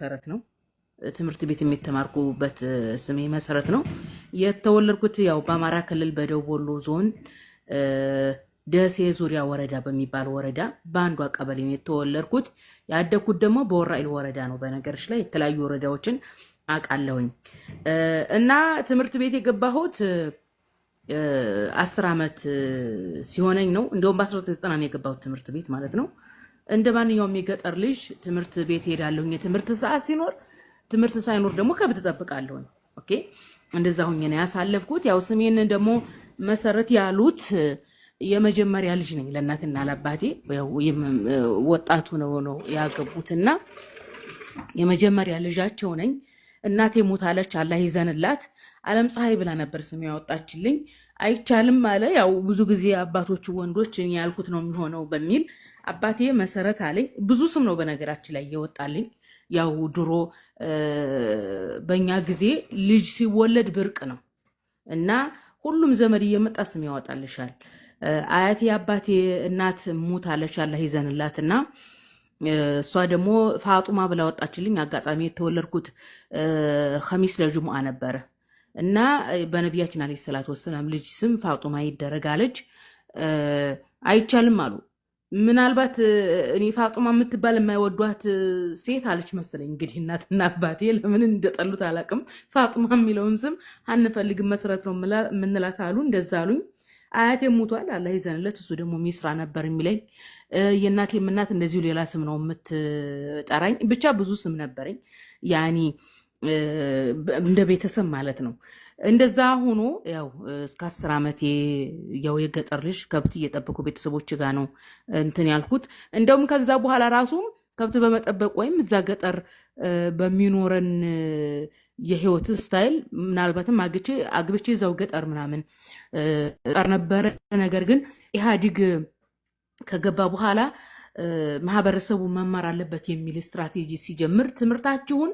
መሰረት ነው ትምህርት ቤት የሚተማርኩበት ስሜ መሰረት ነው የተወለድኩት ያው በአማራ ክልል በደቡብ ወሎ ዞን ደሴ ዙሪያ ወረዳ በሚባል ወረዳ በአንዷ ቀበሌ ነው የተወለድኩት ያደግኩት ደግሞ በወራኢል ወረዳ ነው በነገርሽ ላይ የተለያዩ ወረዳዎችን አቃለሁኝ እና ትምህርት ቤት የገባሁት 10 ዓመት ሲሆነኝ ነው እንደውም በ1990 ነው የገባሁት ትምህርት ቤት ማለት ነው እንደ ማንኛውም የገጠር ልጅ ትምህርት ቤት ሄዳለሁ የትምህርት ሰዓት ሲኖር ትምህርት ሳይኖር ደግሞ ከብት ተጠብቃለሁ ኦኬ እንደዛ ሆኜ ነው ያሳለፍኩት ያው ስሜን ደግሞ መሰረት ያሉት የመጀመሪያ ልጅ ነኝ ለእናትና ለአባቴ ወጣቱ ነው ያገቡትና የመጀመሪያ ልጃቸው ነኝ እናቴ ሞታለች አላህ ይዘንላት ዓለም ፀሐይ ብላ ነበር ስም ያወጣችልኝ አይቻልም አለ ያው ብዙ ጊዜ አባቶቹ ወንዶች እኔ ያልኩት ነው የሚሆነው በሚል አባቴ መሰረት አለኝ ብዙ ስም ነው በነገራችን ላይ ይወጣልኝ ያው ድሮ በእኛ ጊዜ ልጅ ሲወለድ ብርቅ ነው እና ሁሉም ዘመድ እየመጣ ስም ያወጣልሻል አያቴ አባቴ እናት ሞታለች አላህ ይዘንላትና እሷ ደግሞ ፋጡማ ብላ ወጣችልኝ አጋጣሚ የተወለድኩት ኸሚስ ለጁሙአ ነበር እና በነቢያችን አለይሂ ሰላቱ ወሰለም ልጅ ስም ፋጡማ ይደረጋለች አይቻልም አሉ ምናልባት እኔ ፋጡማ የምትባል የማይወዷት ሴት አለች መሰለኝ እንግዲህ እናትና አባቴ ለምን እንደጠሉት አላቅም ፋጡማ የሚለውን ስም አንፈልግም መሰረት ነው ምንላት አሉ እንደዛ አሉኝ አያቴ ሞቷል አላህ ይዘንለት እሱ ደግሞ ሚስራ ነበር የሚለኝ የእናቴም እናት እንደዚሁ ሌላ ስም ነው የምትጠራኝ ብቻ ብዙ ስም ነበረኝ ያኒ እንደ ቤተሰብ ማለት ነው እንደዛ ሆኖ ያው እስከ 10 ዓመት ያው የገጠር ልጅ ከብት እየጠበቁ ቤተሰቦች ጋር ነው እንትን ያልኩት እንደውም ከዛ በኋላ ራሱ ከብት በመጠበቅ ወይም እዛ ገጠር በሚኖረን የህይወት ስታይል ምናልባትም አግብቼ እዛው ገጠር ምናምን ቀር ነበር ነገር ግን ኢህአዲግ ከገባ በኋላ ማህበረሰቡ መማር አለበት የሚል ስትራቴጂ ሲጀምር ትምህርታችሁን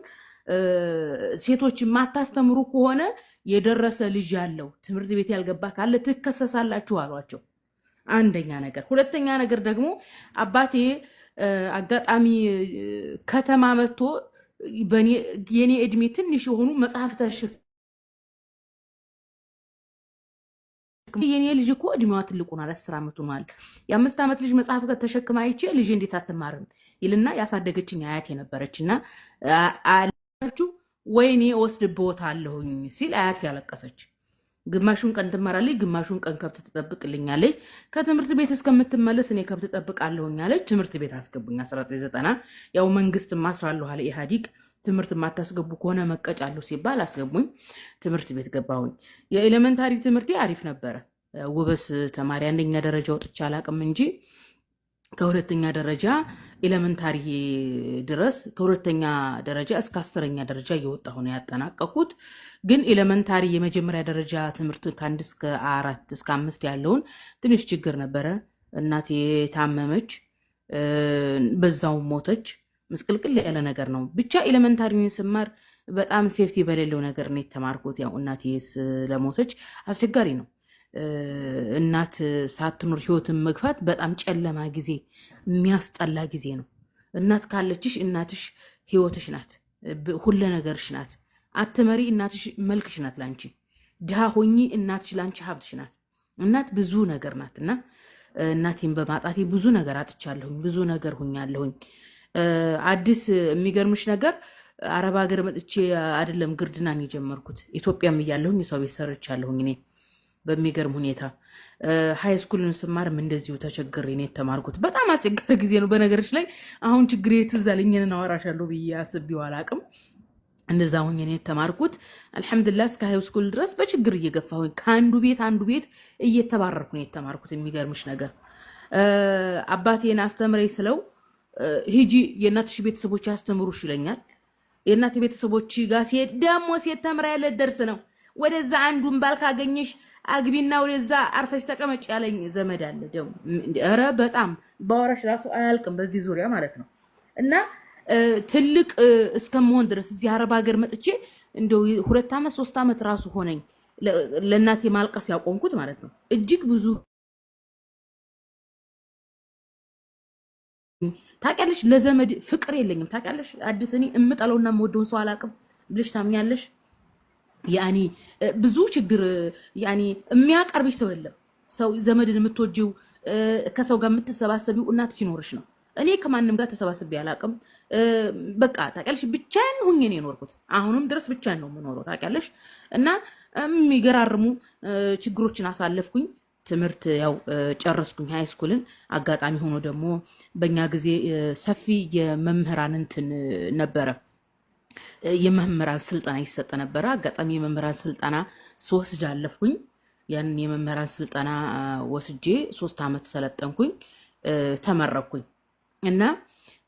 ሴቶች ማታስተምሩ ከሆነ የደረሰ ልጅ ያለው ትምህርት ቤት ያልገባ ካለ ትከሰሳላችሁ አሏቸው አንደኛ ነገር ሁለተኛ ነገር ደግሞ አባቴ አጋጣሚ ከተማ መጥቶ የኔ እድሜ ትንሽ የሆኑ መጽሐፍ የኔ ልጅ እኮ እድሜዋ ትልቁ ነው 10 ዓመቱ ነው የ5 ዓመት ልጅ መጽሐፍ ከተሸክማ አይቼ ልጅ እንዴት አትማርም ይልና ያሳደገችኝ አያቴ ነበረችና አላችሁ ወይኔ ወስድብዎታለሁኝ ሲል አያቴ ያለቀሰች ግማሹን ቀን ትማራለች ግማሹን ቀን ከብት ትጠብቅልኛለች ከትምህርት ቤት እስከምትመለስ እኔ ከብት ትጠብቃለሁኝ አለች ትምህርት ቤት አስገቡኝ 1990 ያው መንግስት ማስራለሁ አለ ኢህአዲግ ትምህርት ማታስገቡ ከሆነ መቀጫለሁ ሲባል አስገቡኝ ትምህርት ቤት ገባሁኝ የኤሌመንታሪ ትምህርቴ አሪፍ ነበረ ውበስ ተማሪ አንደኛ ደረጃ ወጥቼ አላቅም እንጂ ከሁለተኛ ደረጃ ኤሌመንታሪ ድረስ ከሁለተኛ ደረጃ እስከ 10ኛ ደረጃ እየወጣሁ ነው ያጠናቀቅኩት ግን ኤሌመንታሪ የመጀመሪያ ደረጃ ትምህርት ከ1 እስከ 4 እስከ 5 ያለውን ትንሽ ችግር ነበረ እናቴ ታመመች በዛው ሞተች ምስቅልቅል ያለ ነገር ነው ብቻ ኤሌመንታሪን ስማር በጣም ሴፍቲ በሌለው ነገር ነው የተማርኩት ያው እናቴ ስለሞተች አስቸጋሪ ነው እናት ሳትኖር ህይወትን መግፋት በጣም ጨለማ ጊዜ የሚያስጠላ ጊዜ ነው እናት ካለችሽ እናትሽ ህይወትሽ ናት ሁሉ ነገርሽ ናት አትመሪ እናትሽ መልክሽ ናት ላንቺ ድሃ ሆኚ እናትሽ ላንቺ ሀብትሽ ናት እናት ብዙ ነገር ናትና እናቴን በማጣቴ ብዙ ነገር አጥቻለሁኝ ብዙ ነገር ሆኛለሁኝ አዲስ የሚገርምሽ ነገር አረብ ሀገር መጥቼ አይደለም ግርድናን የጀመርኩት ኢትዮጵያም እያለሁኝ ሰው ቤት ሰርቻለሁኝ እኔ በሚገርም ሁኔታ ሃይ ስኩልን ስማርም እንደዚሁ ተቸግሬ ነው የተማርኩት በጣም አስቸጋሪ ጊዜ ነው በነገርሽ ላይ አሁን ችግሬ ትዛለኝና አወራሻለሁ ብዬ አስቤው አላቅም እንደዛ ሆኜ ነው የተማርኩት አልহামዱሊላህ እስከ ሃይ ስኩል ድረስ በችግር እየገፋሁኝ ከአንዱ ቤት እየተባረርኩ ነው የተማርኩት የሚገርምሽ ነገር አባቴን አስተምረኝ ስለው ሂጂ የእናትሽ ቤተሰቦች ያስተምሩሽ ይለኛል የእናት ቤተሰቦች ጋር ሲሄድ ደሞ ሴት ተምራ ያለ ደርስ ነው ወደዛ አንዱን ባል ካገኘሽ አግቢና ወደዛ አርፈሽ ተቀመጭ ያለኝ ዘመድ አለ ደሞ ኧረ በጣም ባወራሽ ራሱ አያልቅም በዚህ ዙሪያ ማለት ነው እና ትልቅ እስከመሆን ድረስ እዚህ አረብ ሀገር መጥቼ እንደው 2 ዓመት 3 ዓመት ራሱ ሆነኝ ለእናቴ ማልቀስ ያቆምኩት ማለት ነው እጅግ ብዙ ታውቂያለሽ ለዘመድ ፍቅር የለኝም ታውቂያለሽ አዲስ እኔ እምጠለውና የምወደውን ሰው አላውቅም ብለሽ ታምኛለሽ ያኒ ብዙ ችግር ያኒ የሚያቀርብሽ ሰው የለም ሰው ዘመድን የምትወጂው ከሰው ጋር የምትሰባሰቢው እናት ሲኖርሽ ነው እኔ ከማንም ጋር ተሰባስቤ አላውቅም በቃ ታውቂያለሽ ብቻዬን ሆኜ ነው የኖርኩት አሁንም ድረስ ብቻዬን ነው የምኖረው ታውቂያለሽ እና የሚገራርሙ ችግሮችን አሳለፍኩኝ ትምህርት ያው ጨረስኩኝ ሃይ ስኩልን አጋጣሚ ሆኖ ደግሞ በእኛ ጊዜ ሰፊ የመምህራን እንትን ነበረ የመምህራን ስልጠና ይሰጥ ነበረ አጋጣሚ የመምህራን ስልጠና ሶስት አለፍኩኝ ያን የመምህራን ስልጠና ወስጄ 3 አመት ሰለጠንኩኝ ተመረቅኩኝ እና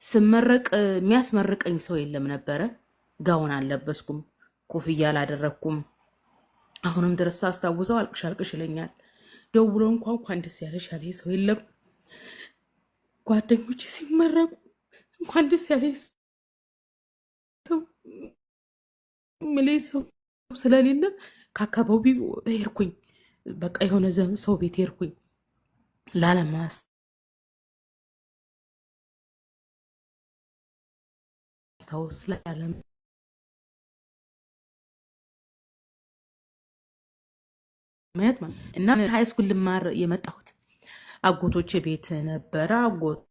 ስመረቅ የሚያስመርቀኝ ሰው የለም ነበረ ጋውን አልለበስኩም ኮፍያ አላደረኩም አሁንም ድረስ አስታውሰው አልቅሽ ይለኛል ደውሎ እንኳን ደስ ያለሽ ያለኝ ሰው የለም ጓደኞቼ ሲመረቁ እንኳን ደስ ያለሽ ሰው ስለሌለ ከአካባቢው ሄድኩኝ በቃ የሆነ ሰው ቤት ሄድኩኝ ላለማስ ታውስ ለዓለም ማየት እና ሃይ ስኩል ልማር የመጣሁት አጎቶቼ ቤት ነበረ አጎት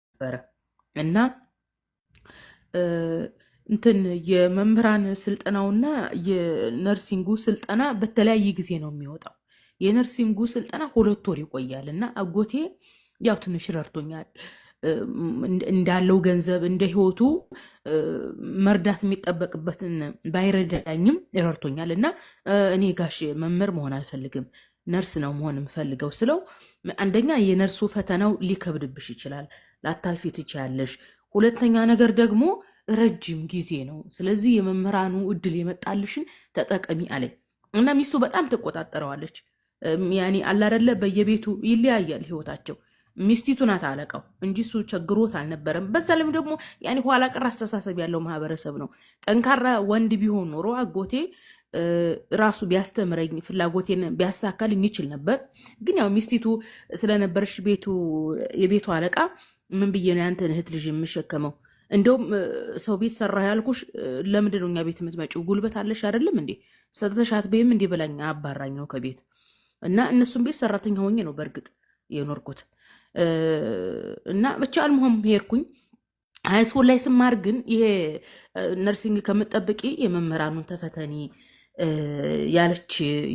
ነበረ እና እንትን የመምህራን ስልጠናውና የነርሲንጉ ስልጠና በተለያየ ጊዜ ነው የሚወጣው የነርሲንጉ ስልጠና 2 ወር ይቆያል እና አጎቴ ያው ትንሽ ረድቶኛል እንዳለው ገንዘብ እንደ ህይወቱ መርዳት የሚጠበቅበትን ባይረዳኝም ረድቶኛል እና እኔ ጋሽ መምህር መሆን አልፈልግም ነርስ ነው መሆን የምፈልገው ስለው አንደኛ የነርሱ ፈተናው ሊከብድብሽ ይችላል ላታልፊ ትችያለሽ ሁለተኛ ነገር ደግሞ ረጅም ጊዜ ነው ስለዚህ የመምህራኑ እድል የመጣልሽን ተጠቀሚ አለኝ እና ሚስቱ በጣም ተቆጣጣረዋለች ያኒ አላረለ በየቤቱ ይለያያል ህይወታቸው ሚስቲቱ ናት አለቃው እንጂ እሱ ቸግሮት አልነበረም በሰለም ደግሞ ያኒ ኋላ ቀር አስተሳሰብ ያለው ማህበረሰብ ነው ጠንካራ ወንድ ቢሆን ኖሮ አጎቴ ራሱ ቢያስተምረኝ ፍላጎቴን ቢያሳካልኝ ይችል ነበር ግን ያው ሚስቲቱ ስለነበረሽ የቤቱ አለቃ ምን ብዬ ነው ያንተን እህት ልጅ የምሸከመው እንደውም ሰው ቤት ሰራ ያልኩሽ ለምንድን ነው እኛ ቤት የምትመጪው ጉልበት አለሽ አይደለም እንዴ ሰተሻት በይም እንዴ በላኛ አባራኝ ነው ከቤት እና እነሱም ቤት ሰራተኛ ሆኜ ነው በርግጥ የኖርኩት እና ብቻ አልሞም ሄርኩኝ ሃይ ስኩል ላይ ስማር ግን ይሄ ነርሲንግ ከመጠበቂ የመምህራኑን ተፈተኒ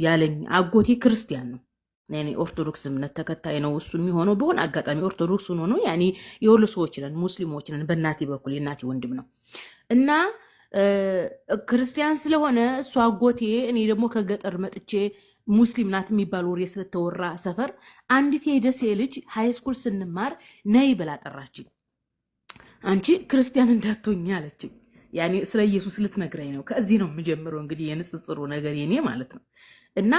ያለኝ አጎቴ ክርስቲያን ነው ያኔ ኦርቶዶክስ እምነት ተከታይ ነው እሱ የሚሆነው በሆነ አጋጣሚ ኦርቶዶክስ ሆኖ ያኔ የሁሉ ሰዎች ነን ሙስሊሞች ነን በእናቴ በኩል የእናቴ ወንድም ነው እና ክርስቲያን ስለሆነ እሱ አጎቴ እኔ ደግሞ ከገጠር መጥቼ ሙስሊም ናት የሚባል ወሬ ስለተወራ ሰፈር አንዲት የደሴ ልጅ ሃይ ስኩል ስንማር ነይ ብላ ጠራችኝ አንቺ ክርስቲያን እንዳትሆኚ አለችኝ ያኔ ስለ ኢየሱስ ልትነግረኝ ነው ከዚህ ነው የምጀምረው እንግዲህ የንጽጽሩ ነገር የኔ ማለት ነው እና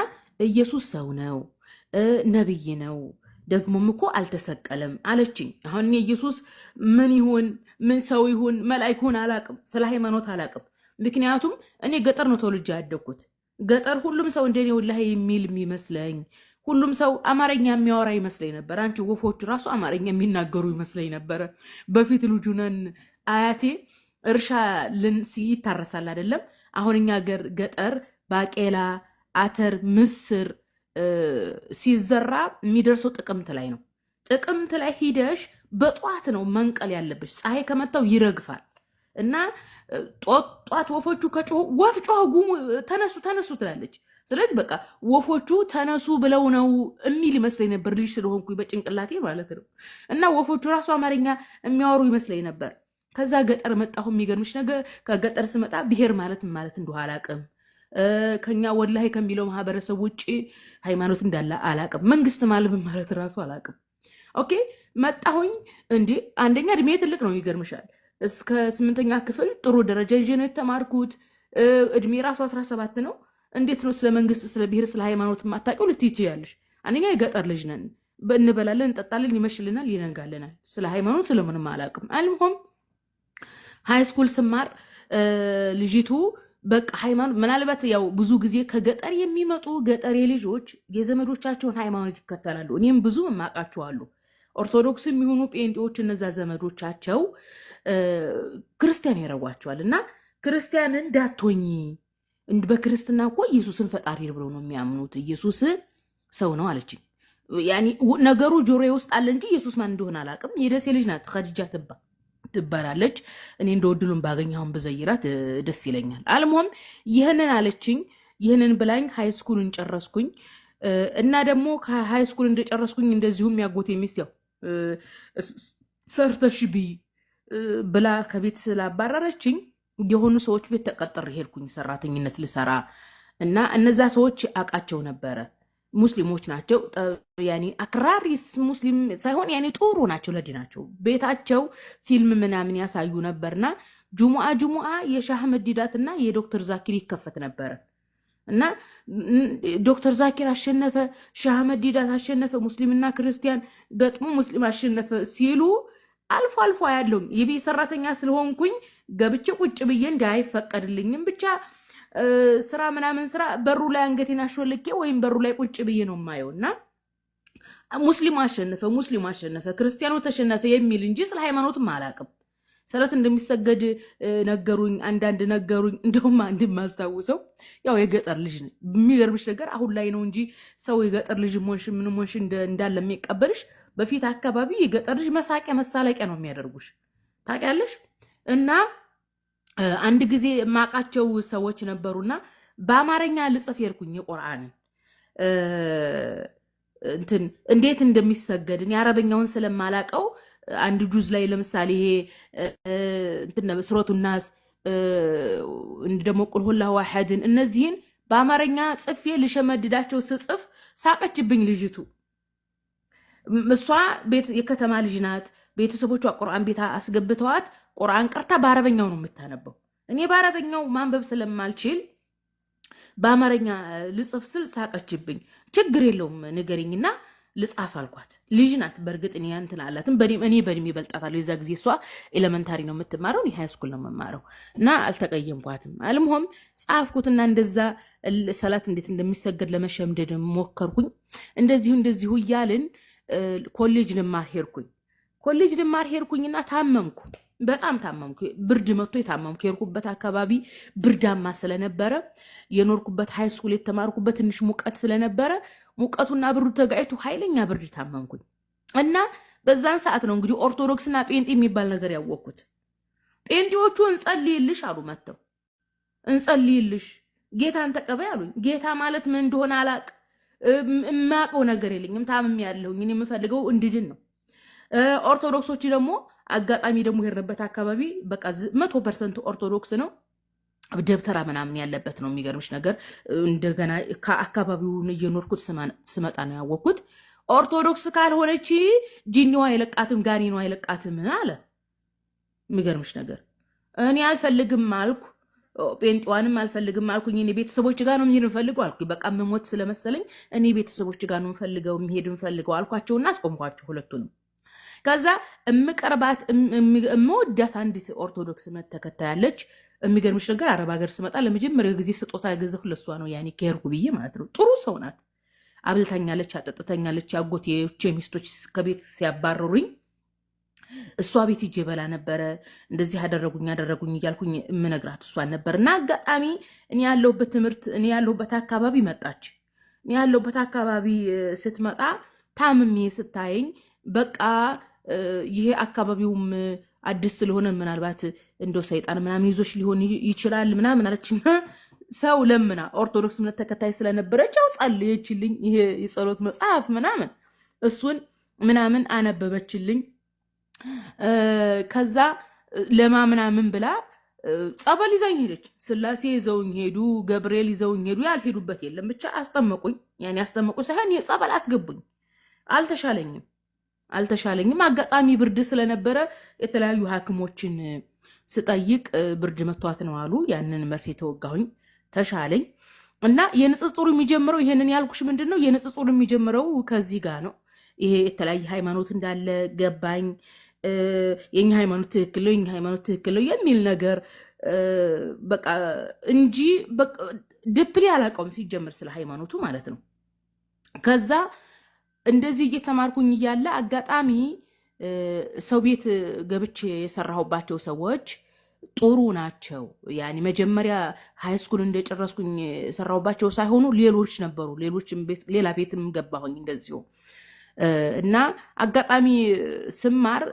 ኢየሱስ ሰው ነው ነብይ ነው ደግሞም እኮ አልተሰቀለም አለችኝ አሁን ኢየሱስ ምን ይሁን ምን ሰው ይሁን መላእክት ይሁን አላቅም ስለ ሃይማኖት አላቅም ምክንያቱም እኔ ገጠር ነው ተወልጄ ያደግኩት ገጠር ሁሉም ሰው እንደኔ ወላሂ የሚል የሚመስለኝ ሁሉም ሰው አማርኛ የሚያወራ ይመስለኝ ነበር አንቺ ወፎቹ ራሱ አማርኛ የሚናገሩ ይመስለኝ ነበር በፊት ልጁነን አያቴ እርሻ ይታረሳል አይደለም አሁንኛ ገጠር ባቄላ አተር ምስር ሲዘራ የሚደርሰው ጥቅምት ላይ ነው ጥቅምት ላይ ሂደሽ በጧት ነው መንቀል ያለብሽ ፀሐይ ከመታው ይረግፋል እና ጧት ወፎቹ ከጮሁ ወፍ ጮሁ ጉሙ ተነሱ ትላለች ስለዚህ በቃ ወፎቹ ተነሱ ብለው ነው የሚል ይመስለኝ ነበር ልጅ ስለሆንኩ በጭንቅላቴ ማለት ነው እና ወፎቹ ራሱ አማርኛ የሚያወሩ ይመስለኝ ነበር ከዛ ገጠር መጣሁ የሚገርምሽ ነገር ከገጠር ስመጣ ብሔር ማለት እንደው አላቅም ከኛ ወላሂ ከሚለው ማህበረሰብ ውጪ ሃይማኖት እንዳለ አላቅም መንግስት ማለት ራሱ አላቅም ኦኬ መጣሁኝ እንዴ አንደኛ እድሜ ትልቅ ነው ይገርምሻል እስከ 8ኛ ክፍል ጥሩ ደረጃ ይዤ ነው የተማርኩት እድሜ ራሱ 17 ነው እንዴት ነው ስለ መንግስት ስለ ብሔር ስለ ሃይማኖት ማታውቂው ልትይጂያለሽ አንደኛ የገጠር ልጅ ነን እንበላለን እንጠጣለን ይመሽልናል ይነጋልናል ስለ ሃይማኖት ስለምንም አላቅም አልሞም ሃይ ስኩል ስማር ልጅቱ በቃ ሃይማኖት ምናልባት ያው ብዙ ጊዜ ከገጠር የሚመጡ ገጠሬ ልጆች የዘመዶቻቸውን ሃይማኖት ይከተላሉ። እኔም ብዙ ማቃቸው አሉ ኦርቶዶክስ የሚሆኑ ጴንጤዎች እነዛ ዘመዶቻቸው ክርስቲያን ያረዋቸዋል እና ክርስቲያን እንዳትሆኚ በክርስትና እኮ ኢየሱስን ፈጣሪ ብለው ነው የሚያምኑት ኢየሱስ ሰው ነው አለችኝ። ያኒ ነገሩ ጆሮዬ ውስጥ አለ እንጂ ኢየሱስ ማን እንደሆነ አላውቅም። የደሴ ልጅ ናት ኸዲጃ ትባላለች። እኔ እንደወድሉን ባገኛውን በዘይራት ደስ ይለኛል። አልሞም ይህንን አለችኝ። ይህንን ብላኝ ሃይስኩልን ጨረስኩኝ እና ደግሞ ከሃይስኩል እንደጨረስኩኝ እንደዚሁም ያጎቴ ሚስት ያው ሰርተሽ ቢ ብላ ከቤት ስላባረረችኝ የሆኑ ሰዎች ቤት ተቀጥሬ ሄድኩኝ ሰራተኝነት ልሰራ እና እነዛ ሰዎች አቃቸው ነበረ። ሙስሊሞች ናቸው። ያኒ አክራሪስ ሙስሊም ሳይሆን ያኒ ጥሩ ናቸው፣ ለዲናቸው ቤታቸው ፊልም ምናምን ያሳዩ ነበርና ጁሙአ የሻህ መዲዳትና የዶክተር ዛኪር ይከፈት ነበር እና ዶክተር ዛኪር አሸነፈ፣ ሻህ መዲዳት አሸነፈ፣ ሙስሊምና ክርስቲያን ገጥሞ ሙስሊም አሸነፈ ሲሉ አልፎ አልፎ ያለው የቤት ሰራተኛ ስለሆንኩኝ ገብቼ ቁጭ ብዬ እንዳይፈቀድልኝም ብቻ ስራ ምናምን ስራ በሩ ላይ አንገቴን አሾልኬ ወይም በሩ ላይ ቁጭ ብዬ ነው የማየው እና ሙስሊሙ አሸነፈ ክርስቲያኑ ተሸነፈ የሚል እንጂ ስለ ሃይማኖትም አላውቅም። ሰላት እንደሚሰገድ ነገሩኝ፣ አንዳንድ ነገሩኝ። እንደውም አንድ ማስታውሰው ያው የገጠር ልጅ ነው። የሚገርምሽ ነገር አሁን ላይ ነው እንጂ ሰው የገጠር ልጅ ሞንሽ ምን ሞንሽ እንዳለ የሚቀበልሽ በፊት አካባቢ የገጠር ልጅ መሳቂያ መሳለቂያ ነው የሚያደርጉሽ ታውቂያለሽ። እና አንድ ጊዜ ማቃቸው ሰዎች ነበሩና በአማርኛ ልጽፍ የርኩኝ የቁርአንን እንትን እንዴት እንደሚሰገድን የአረበኛውን ስለማላቀው አንድ ጁዝ ላይ ለምሳሌ ይሄ እንትን ሱረቱ ናስ እንደሞ ቁል ሁላሁ አሐድን እነዚህን በአማርኛ ጽፌ ልሸመድዳቸው ስጽፍ ሳቀችብኝ ልጅቱ። እሷ ቤት የከተማ ልጅ ናት። ቤተሰቦቿ ቁርአን ቤት አስገብተዋት ቁርአን ቀርታ በአረበኛው ነው የምታነበው። እኔ በአረበኛው ማንበብ ስለማልችል በአማርኛ ልጽፍ ስል ሳቀችብኝ። ችግር የለውም ንገሪኝና ልጻፍ አልኳት። ልጅ ናት በእርግጥ እኔ እንትን አላትም እኔ በእድሜ በልጣታለሁ። የዛ ጊዜ እሷ ኤሌመንታሪ ነው የምትማረው፣ እኔ ሃይስኩል ነው የምማረው እና አልተቀየምኳትም። አልሞም ጻፍኩትና እንደዛ ሰላት እንዴት እንደሚሰገድ ለመሸምደድ ሞከርኩኝ። እንደዚሁ እያልን ኮሌጅ ልማር ሄድኩኝና ታመምኩ። በጣም ታመምኩ። ብርድ መጥቶ የታመምኩ። የርኩበት አካባቢ ብርዳማ ስለነበረ የኖርኩበት ሃይስኩል የተማርኩበት ትንሽ ሙቀት ስለነበረ ሙቀቱና ብርዱ ተጋይቶ ኃይለኛ ብርድ ታመምኩኝ እና በዛን ሰዓት ነው እንግዲህ ኦርቶዶክስና ጴንጤ የሚባል ነገር ያወቅኩት። ጴንጤዎቹ እንጸልይልሽ አሉ መጥተው እንጸልይልሽ ጌታን ተቀበይ አሉኝ። ጌታ ማለት ምን እንደሆነ አላቅ የማውቀው ነገር የለኝም። ታምም ያለሁኝ እኔ የምፈልገው እንድድን ነው። ኦርቶዶክሶች ደግሞ አጋጣሚ ደግሞ ሄድንበት አካባቢ በቃ 100% ኦርቶዶክስ ነው። ደብተራ ምናምን ያለበት ነው። የሚገርምሽ ነገር እንደገና ከአካባቢውን እየኖርኩት ስመጣ ነው ያወቅኩት። ኦርቶዶክስ ካልሆነች ጂኒዋ አይለቃትም ጋኒኗ አይለቃትም አለ። የሚገርምሽ ነገር እኔ አልፈልግም አልኩ። ጴንጤዋንም አልፈልግም አልኩኝ። እኔ ቤተሰቦች ጋር ነው መሄድ የምፈልገው አልኩ። በቃ መሞት ስለመሰለኝ እኔ ቤተሰቦች ጋር ነው መሄድ የምፈልገው አልኳቸውና አስቆምኳቸው ሁለቱንም። ከዛ እምቀርባት እምወዳት አንዲት ኦርቶዶክስ እምነት ተከታይ አለች። የሚገርምሽ ነገር አረብ ሀገር ስመጣ ለመጀመሪያ ጊዜ ስጦታ ያገዘሁ ለሷ ነው። ያኔ ከሄድኩ ብዬ ማለት ነው። ጥሩ ሰው ናት። አብልታኛለች፣ አጠጥተኛለች። አጎቴዎቼ ሚስቶች ከቤት ሲያባረሩኝ እሷ ቤት ሂጄ በላ ነበረ። እንደዚህ አደረጉኝ እያልኩኝ የምነግራት እሷን ነበር። እና አጋጣሚ እኔ ያለሁበት አካባቢ መጣች። እኔ ያለሁበት አካባቢ ስትመጣ ታምሜ ስታየኝ በቃ ይሄ አካባቢውም አዲስ ስለሆነ ምናልባት እንደው ሰይጣን ምናምን ይዞሽ ሊሆን ይችላል ምናምን አለችና ሰው ለምና ኦርቶዶክስ እምነት ተከታይ ስለነበረች ያው ጸልየችልኝ። ይሄ የጸሎት መጽሐፍ ምናምን እሱን ምናምን አነበበችልኝ። ከዛ ለማምናምን ብላ ጸበል ይዘኝ ሄደች። ስላሴ ይዘውኝ ሄዱ፣ ገብርኤል ይዘውኝ ሄዱ። ያልሄዱበት የለም ብቻ አስጠመቁኝ። ያኔ አስጠመቁኝ ሳይሆን የጸበል አስገቡኝ። አልተሻለኝም። አጋጣሚ ብርድ ስለነበረ የተለያዩ ሐኪሞችን ስጠይቅ ብርድ መቷት ነው አሉ። ያንን መርፌ ተወጋሁኝ፣ ተሻለኝ። እና የንጽጽሩ የሚጀምረው ይሄንን ያልኩሽ ምንድን ነው የንጽጽሩ የሚጀምረው ከዚህ ጋር ነው። ይሄ የተለያየ ሃይማኖት እንዳለ ገባኝ። የኛ ሃይማኖት ትክክል ነው የሚል ነገር በቃ እንጂ በቃ ድፕሊ አላውቀውም ሲጀምር ስለ ሃይማኖቱ ማለት ነው። ከዛ እንደዚህ እየተማርኩኝ እያለ አጋጣሚ ሰው ቤት ገብቼ የሰራሁባቸው ሰዎች ጥሩ ናቸው። ያኔ መጀመሪያ ሃይስኩል እንደጨረስኩኝ የሰራሁባቸው ሳይሆኑ ሌሎች ነበሩ። ሌላ ቤትም ገባሁኝ እንደዚሁ እና አጋጣሚ ስማር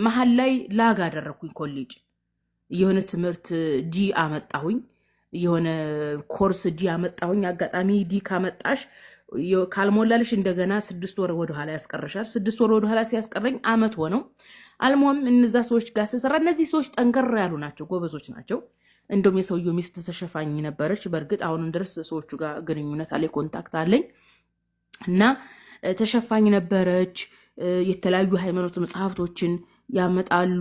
መሀል ላይ ላግ አደረግኩኝ። ኮሌጅ የሆነ ትምህርት ዲ አመጣሁኝ፣ የሆነ ኮርስ ዲ አመጣሁኝ። አጋጣሚ ዲ ካመጣሽ ካልሞላልሽ እንደገና 6 ወር ወደኋላ ያስቀርሻል። 6 ወር ወደኋላ ሲያስቀረኝ አመት ሆነው። አልሞም እነዛ ሰዎች ጋር ስሰራ እነዚህ ሰዎች ጠንከር ያሉ ናቸው፣ ጎበዞች ናቸው። እንደውም የሰውየው ሚስት ተሸፋኝ ነበረች። በእርግጥ አሁንም ድረስ ሰዎቹ ጋር ግንኙነት አለ፣ ኮንታክት አለኝ እና ተሸፋኝ ነበረች። የተለያዩ ሃይማኖት መጽሐፍቶችን ያመጣሉ።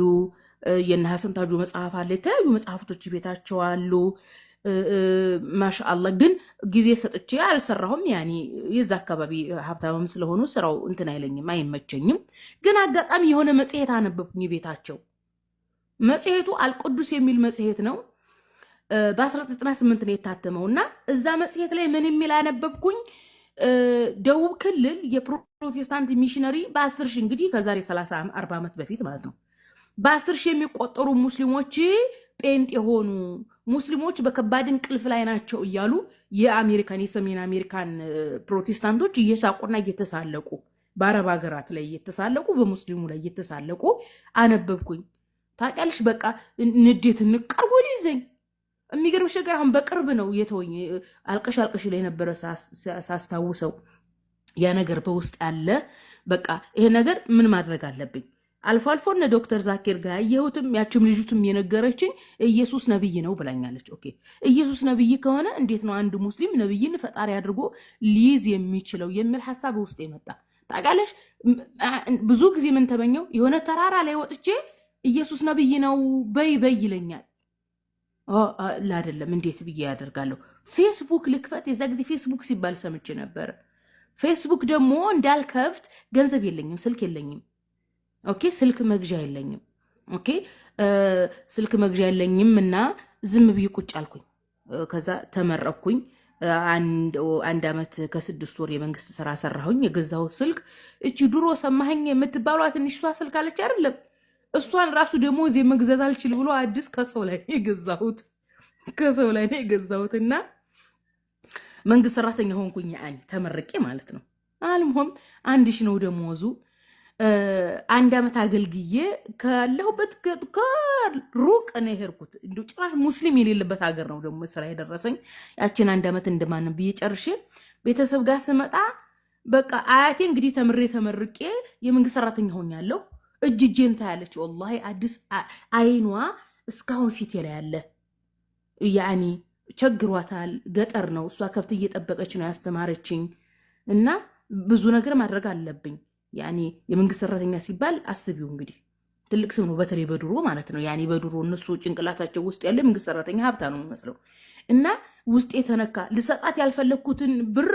የነ ሐሰን ታጁ መጽሐፍ አለ፣ የተለያዩ መጽሐፍቶች ቤታቸው አሉ። ማሻአላ ግን ጊዜ ሰጥቼ አልሰራሁም። ያኔ የዛ አካባቢ ሀብታምም ስለሆኑ ስራው እንትን አይለኝም፣ አይመቸኝም። ግን አጋጣሚ የሆነ መጽሔት አነበብኩኝ ቤታቸው። መጽሔቱ አልቅዱስ የሚል መጽሔት ነው። በ1998 ነው የታተመው እና እዛ መጽሔት ላይ ምን የሚል አነበብኩኝ? ደቡብ ክልል የፕሮቴስታንት ሚሽነሪ በ10 ሺህ እንግዲህ ከዛሬ 30-40 ዓመት በፊት ማለት ነው በ10 ሺህ የሚቆጠሩ ሙስሊሞች ጴንጥ የሆኑ ሙስሊሞች በከባድ እንቅልፍ ላይ ናቸው እያሉ የአሜሪካን የሰሜን አሜሪካን ፕሮቴስታንቶች እየሳቁና እየተሳለቁ በአረብ ሀገራት ላይ እየተሳለቁ በሙስሊሙ ላይ እየተሳለቁ አነበብኩኝ። ታውቂያለሽ በቃ ንዴት ንቀርቦ ሊይዘኝ። የሚገርምሽ ነገር አሁን በቅርብ ነው የተወኝ። አልቀሽ ላይ ነበረ ሳስታውሰው ያ ነገር በውስጥ ያለ በቃ ይሄ ነገር ምን ማድረግ አለብኝ። አልፎ አልፎ እነ ዶክተር ዛኪር ጋር ያየሁትም ያችም ልጅቱም የነገረችኝ ኢየሱስ ነብይ ነው ብላኛለች። ኦኬ ኢየሱስ ነብይ ከሆነ እንዴት ነው አንድ ሙስሊም ነብይን ፈጣሪ አድርጎ ሊይዝ የሚችለው የሚል ሐሳብ ውስጥ የመጣ ታውቃለሽ። ብዙ ጊዜ ምን ተመኘው የሆነ ተራራ ላይ ወጥቼ ኢየሱስ ነብይ ነው በይ ይለኛል። አይደለም እንዴት ብዬ ያደርጋለሁ? ፌስቡክ ልክፈት። የዛ ጊዜ ፌስቡክ ሲባል ሰምቼ ነበር። ፌስቡክ ደግሞ እንዳልከፍት ገንዘብ የለኝም፣ ስልክ የለኝም። ኦኬ ስልክ መግዣ የለኝም። ኦኬ ስልክ መግዣ የለኝም እና ዝም ብዬ ቁጭ አልኩኝ። ከዛ ተመረኩኝ። አንድ ዓመት ከ6 ወር የመንግስት ስራ ሰራሁኝ። የገዛው ስልክ እቺ ድሮ ሰማኸኝ የምትባሏ ትንሿ ስልክ አለች አይደለም? እሷን ራሱ ደግሞ እዚህ መግዛት አልችል ብሎ አዲስ ከሰው ላይ ነው የገዛሁት እና መንግስት ሰራተኛ ሆንኩኝ። ያኔ ተመርቄ ማለት ነው። አልሞም 1000 ነው ደሞዙ። 1 ዓመት አገልግዬ ካለሁበት ከሩቅ ነው የሄድኩት። እንዲሁ ጭራሽ ሙስሊም የሌለበት ሀገር ነው ደግሞ ስራ የደረሰኝ። ያችን 1 ዓመት እንደማንም ብዬ ጨርሼ ቤተሰብ ጋር ስመጣ በቃ አያቴ እንግዲህ ተመርቄ የመንግስት ሰራተኛ ሆኛለሁ። እጅጄን ታያለች። ወላሂ አዲስ አይኗ እስካሁን ፊት ላይ ያለ ያኒ ቸግሯታል። ገጠር ነው እሷ፣ ከብት እየጠበቀች ነው ያስተማረችኝ እና ብዙ ነገር ማድረግ አለብኝ። ያኒ የመንግስት ሰራተኛ ሲባል አስቢው እንግዲህ ትልቅ ስም ነው፣ በተለይ በድሮ ማለት ነው። ያኒ በድሮ እነሱ ጭንቅላታቸው ውስጥ ያለ የመንግስት ሰራተኛ ሀብታ ነው የሚመስለው እና ውስጤ ተነካ። ልሰጣት ያልፈለግኩትን ብር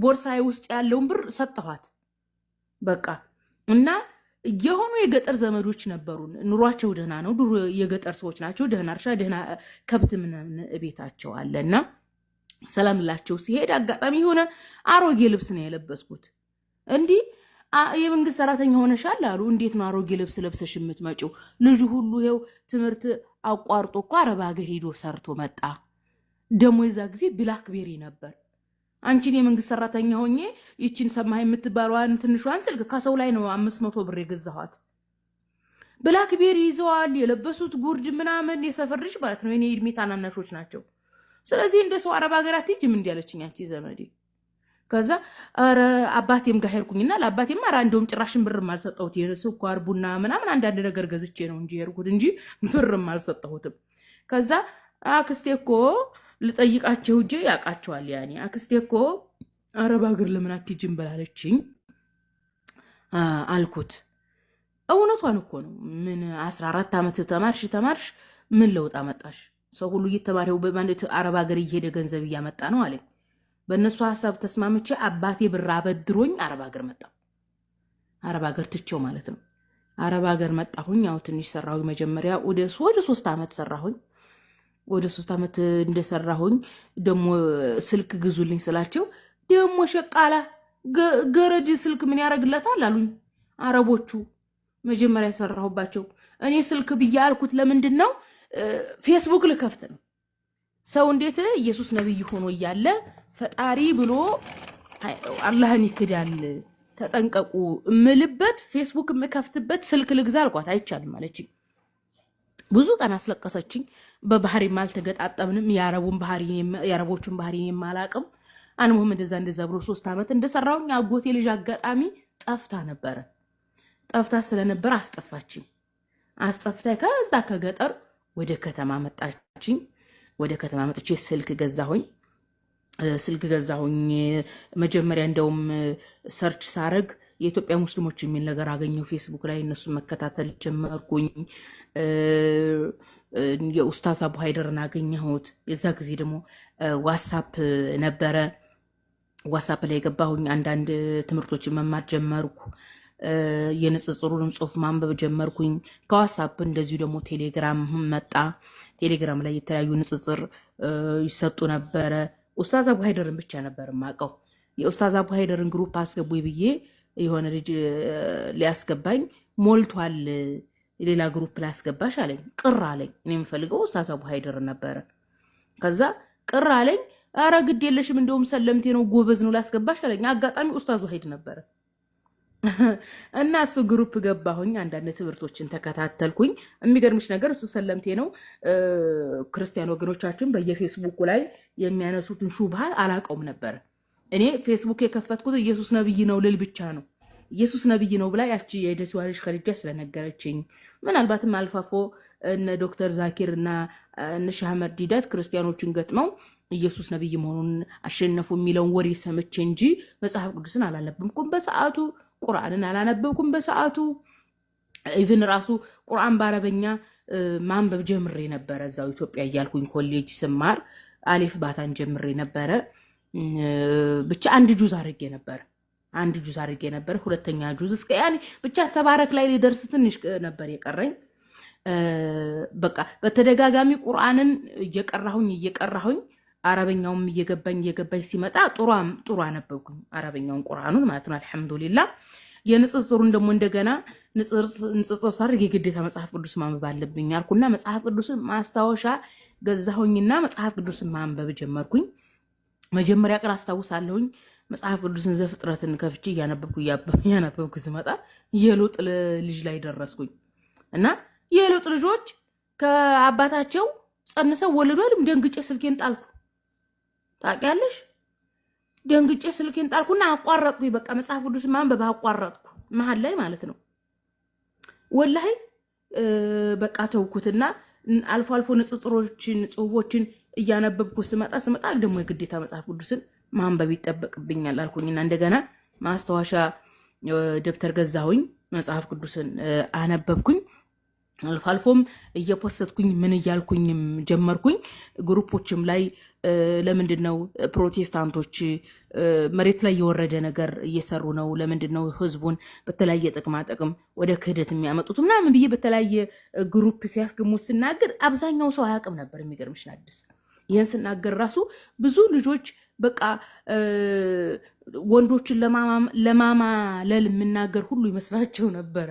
ቦርሳዬ ውስጥ ያለውን ብር ሰጠኋት በቃ እና የሆኑ የገጠር ዘመዶች ነበሩን። ኑሯቸው ደህና ነው፣ ድሮ የገጠር ሰዎች ናቸው። ደህና እርሻ፣ ደህና ከብት ምናምን ቤታቸው አለና ሰላም ላቸው ሲሄድ አጋጣሚ የሆነ አሮጌ ልብስ ነው የለበስኩት። እንዲህ የመንግስት ሰራተኛ ሆነሻል አሉ። እንዴት ነው አሮጌ ልብስ ለብሰሽ የምትመጪው? ልጁ ሁሉ ይኸው ትምህርት አቋርጦ እኮ አረብ ሀገር ሄዶ ሰርቶ መጣ። ደሞ የዛ ጊዜ ብላክቤሪ ነበር። አንቺን የመንግስት ሰራተኛ ሆኜ ይችን ሰማህ የምትባለዋን ትንሿን ስልክ ከሰው ላይ ነው 500 ብር የገዛኋት። ብላክቤሪ ይዘዋል፣ የለበሱት ጉርድ ምናምን የሰፈር ልጅ ማለት ነው። የኔ እድሜ ታናናሾች ናቸው። ስለዚህ እንደ ሰው አረብ ሀገራት ሂጅም እንዲያለችኝ አንቺ ዘመዴ። ከዛ ኧረ አባቴም ጋር ሄድኩኝና ለአባቴም ኧረ እንደውም ጭራሽን ብርም አልሰጠሁት። ስኳር ቡና ምናምን አንዳንድ ነገር ገዝቼ ነው እንጂ ሄድኩት እንጂ ብርም አልሰጠሁትም። ከዛ አክስቴ እኮ ልጠይቃቸው እጄ ያውቃቸዋል። ያኔ አክስቴ እኮ አረብ ሀገር ለምን አትሄጂም ብላለችኝ አልኩት። እውነቷን እኮ ነው። ምን 14 ዓመት ተማርሽ ምን ለውጥ አመጣሽ? ሰው ሁሉ እየተማረው በማለት አረብ ሀገር እየሄደ ገንዘብ እያመጣ ነው አለኝ። በእነሱ ሀሳብ ተስማምቼ አባቴ ብር አበድሮኝ አረብ ሀገር መጣ። አረብ ሀገር ትቼው ማለት ነው። አረብ ሀገር መጣሁኝ። ያው ትንሽ ሰራሁኝ። መጀመሪያ ወደ 3 ዓመት ሰራሁኝ። ወደ 3 ዓመት እንደሰራሁኝ ደሞ ስልክ ግዙልኝ ስላቸው ደሞ ሸቃላ ገረድ ስልክ ምን ያረግለታል አሉኝ አረቦቹ መጀመሪያ ሰራሁባቸው እኔ ስልክ ብያልኩት ለምንድነው ፌስቡክ ልከፍት ነው ሰው እንዴት ኢየሱስ ነብይ ሆኖ ይያለ ፈጣሪ ብሎ አላህን ይክዳል ተጠንቀቁ ምልበት ፌስቡክ ምከፍትበት ስልክ ልግዛ አልኳት አይቻልም ማለች ብዙ ቀን አስለቀሰችኝ በባህሪ ማልተገጣጠምንም ያረቦቹን ባህሪ የማላቀም አንሙም እንደዛ ብሎ 3 ዓመት እንደሰራውኝ አጎቴ ልጅ አጋጣሚ ጠፍታ ስለነበር አስጠፍታኝ ከዛ ከገጠር ወደ ከተማ መጣችኝ ወደ ከተማ መጥቼ ስልክ ገዛሁኝ መጀመሪያ እንደውም ሰርች ሳረግ የኢትዮጵያ ሙስሊሞች የሚል ነገር አገኘው ፌስቡክ ላይ እነሱ መከታተል ጀመርኩኝ የኡስታዝ አቡ ሃይደርን አገኘሁት የዛ ጊዜ ደግሞ ዋትስአፕ ነበረ ዋትስአፕ ላይ ገባሁኝ አንዳንድ ትምህርቶችን መማር ጀመርኩ የንጽጽሩን ጽሁፍ ማንበብ ጀመርኩኝ ከዋትስአፕ እንደዚሁ ደግሞ ቴሌግራም መጣ ቴሌግራም ላይ የተለያዩ ንጽጽር ይሰጡ ነበረ ኡስታዝ አቡ ሃይደርን ብቻ ነበር ማቀው የኡስታዝ አቡ ሃይደርን ግሩፕ አስገቡኝ ብዬ የሆነ ልጅ ሊያስገባኝ ሞልቷል ሌላ ግሩፕ ላስገባሽ አለኝ ቅር አለኝ እኔ የምፈልገው ኡስታዝ አቡ ሃይደር ነበር ከዛ ቅር አለኝ አረ ግድ የለሽም እንደውም ሰለምቴ ነው ጎበዝ ነው ላስገባሽ አለኝ አጋጣሚ ኡስታዝ ሃይድ ነበር እና እሱ ግሩፕ ገባሁኝ አንዳንድ ትምህርቶችን ተከታተልኩኝ የሚገርምሽ ነገር እሱ ሰለምቴ ነው ክርስቲያን ወገኖቻችን በየፌስቡክ ላይ የሚያነሱትን ሹብሃ አላቀውም ነበር እኔ ፌስቡክ የከፈትኩት ኢየሱስ ነብይ ነው ልል ብቻ ነው ኢየሱስ ነብይ ነው ብላ ያቺ የደስዋ ልጅ ከልጃ ስለነገረችኝ ምናልባትም አልፋፎ እነ ዶክተር ዛኪር እና እነ ሻህመድ ዲዳት ክርስቲያኖችን ገጥመው ኢየሱስ ነብይ መሆኑን አሸነፉ የሚለውን ወሬ ሰምቼ እንጂ መጽሐፍ ቅዱስን አላነበብኩም በሰዓቱ ቁርአንን አላነበብኩም በሰዓቱ ኢቭን ራሱ ቁርአን በአረበኛ ማንበብ ጀምሬ ነበር እዛው ኢትዮጵያ ያልኩኝ ኮሌጅ ስማር አሊፍ ባታን ጀምሬ ነበር ብቻ አንድ ጁዝ አድርጌ ነበር ሁለተኛ ጁዝ እስከ ያኔ ብቻ ተባረክ ላይ ሊደርስ ትንሽ ነበር የቀረኝ በቃ በተደጋጋሚ ቁርአንን እየቀራሁኝ አረበኛውም እየገባኝ ሲመጣ ጥሩ አነበብኩኝ አረበኛውን ቁርአኑን ማለት ነው አልহামዱሊላህ የንጽጽሩን ደግሞ እንደገና ንጽጽር ሳርግ የግዴታ መጽሐፍ ቅዱስ ማንበብ አለብኝ አልኩና መጽሐፍ ቅዱስን ማስታወሻ ገዛሁኝና መጽሐፍ ቅዱስን ማንበብ ጀመርኩኝ መጀመሪያ ቀን አስታውሳለሁኝ መጽሐፍ ቅዱስን ዘፍጥረትን ከፍቼ ያነበብኩ ስመጣ የሎጥ ልጅ ላይ ደረስኩኝ እና የሎጥ ልጆች ከአባታቸው ጸንሰው ወለዱ ደንግጬ ስልኬን ጣልኩ ታውቂያለሽ ደንግጬ ስልኬን ጣልኩና አቋረጥኩኝ በቃ መጽሐፍ ቅዱስ ማንበብ አቋረጥኩ መሃል ላይ ማለት ነው ወላሂ በቃ ተውኩትና አልፎ ንጽጽሮችን ጽሁፎችን እያነበብኩ ስመጣ ደግሞ የግዴታ መጽሐፍ ቅዱስን ማንበብ ይጠበቅብኛል አልኩኝና እንደገና ማስተዋሻ ደብተር ገዛሁኝ መጽሐፍ ቅዱስን አነበብኩኝ አልፎም እየፖስተትኩኝ ምን እያልኩኝም ጀመርኩኝ ግሩፖችም ላይ ለምንድነው ፕሮቴስታንቶች መሬት ላይ የወረደ ነገር እየሰሩ ነው ለምንድነው ህዝቡን በተለያየ ጥቅም ወደ ክህደት የሚያመጡት ምናምን ብዬ በተለያየ ግሩፕ ሲያስገሙ ስናገር አብዛኛው ሰው አያውቅም ነበር የሚገርምሽ አዲስ ይሄን ስናገር ራሱ ብዙ ልጆች በቃ ወንዶችን ለማማለል የምናገር ሁሉ ይመስላቸው ነበር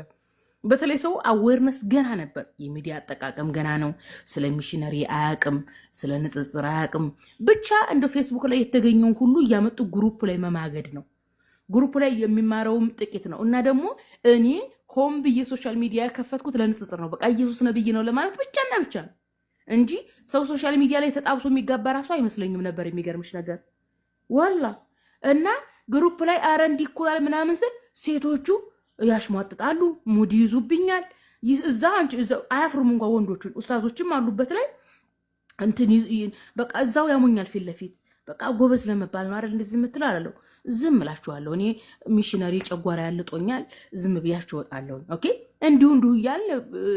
በተለይ ሰው አዌርነስ ገና ነበር የሚዲያ አጠቃቀም ገና ነው ስለ ሚሽነሪ አያቅም ስለ ንጽጽር አያቅም ብቻ እንደ ፌስቡክ ላይ የተገኘውን ሁሉ እያመጡ ግሩፕ ላይ መማገድ ነው ግሩፕ ላይ የሚማረውም ጥቂት ነው እና ደግሞ እኔ ሆም ብዬ ሶሻል ሚዲያ ከፈትኩት ለንጽጽር ነው በቃ ኢየሱስ ነብይ ነው ለማለት ብቻና ብቻ እንጂ ሰው ሶሻል ሚዲያ ላይ ተጣብሶ የሚጋባ ራሱ አይመስለኝም ነበር የሚገርምሽ ነገር ዋላ እና ግሩፕ ላይ አረንዲ ይኩላል ምናምን ስል ሴቶቹ ያሽሟጥጣሉ ሙዲ ይዙብኛል እዛ አያፍሩም እንኳን ወንዶቹን ኡስታዞችም አሉበት ላይ እንትን በቃ እዛው ያሙኛል ፊት ለፊት በቃ ጎበዝ ለመባል ነው አይደል እንደዚህ የምትላለው ዝም እላችኋለሁ እኔ ሚሽነሪ ጨጓራ ያልጦኛል ዝም ብያችሁ ወጣለሁ ኦኬ እንዲሁ ይያል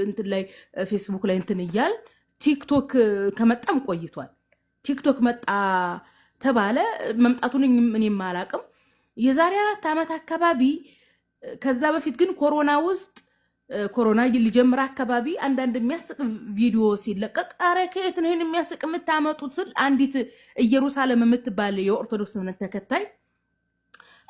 እንትን ላይ ፌስቡክ ላይ እንትን ይያል ቲክቶክ ከመጣም ቆይቷል ቲክቶክ መጣ ተባለ መምጣቱን እኔም አላቅም የዛሬ 4 ዓመት አካባቢ ከዛ በፊት ግን ኮሮና ውስጥ ኮሮና ሊጀምር አካባቢ አንዳንድ የሚያስቅ ቪዲዮ ሲለቀቅ አረ ከየት ነው ይህን የሚያስቅ የምታመጡት ስል አንዲት ኢየሩሳሌም የምትባል የኦርቶዶክስ እምነት ተከታይ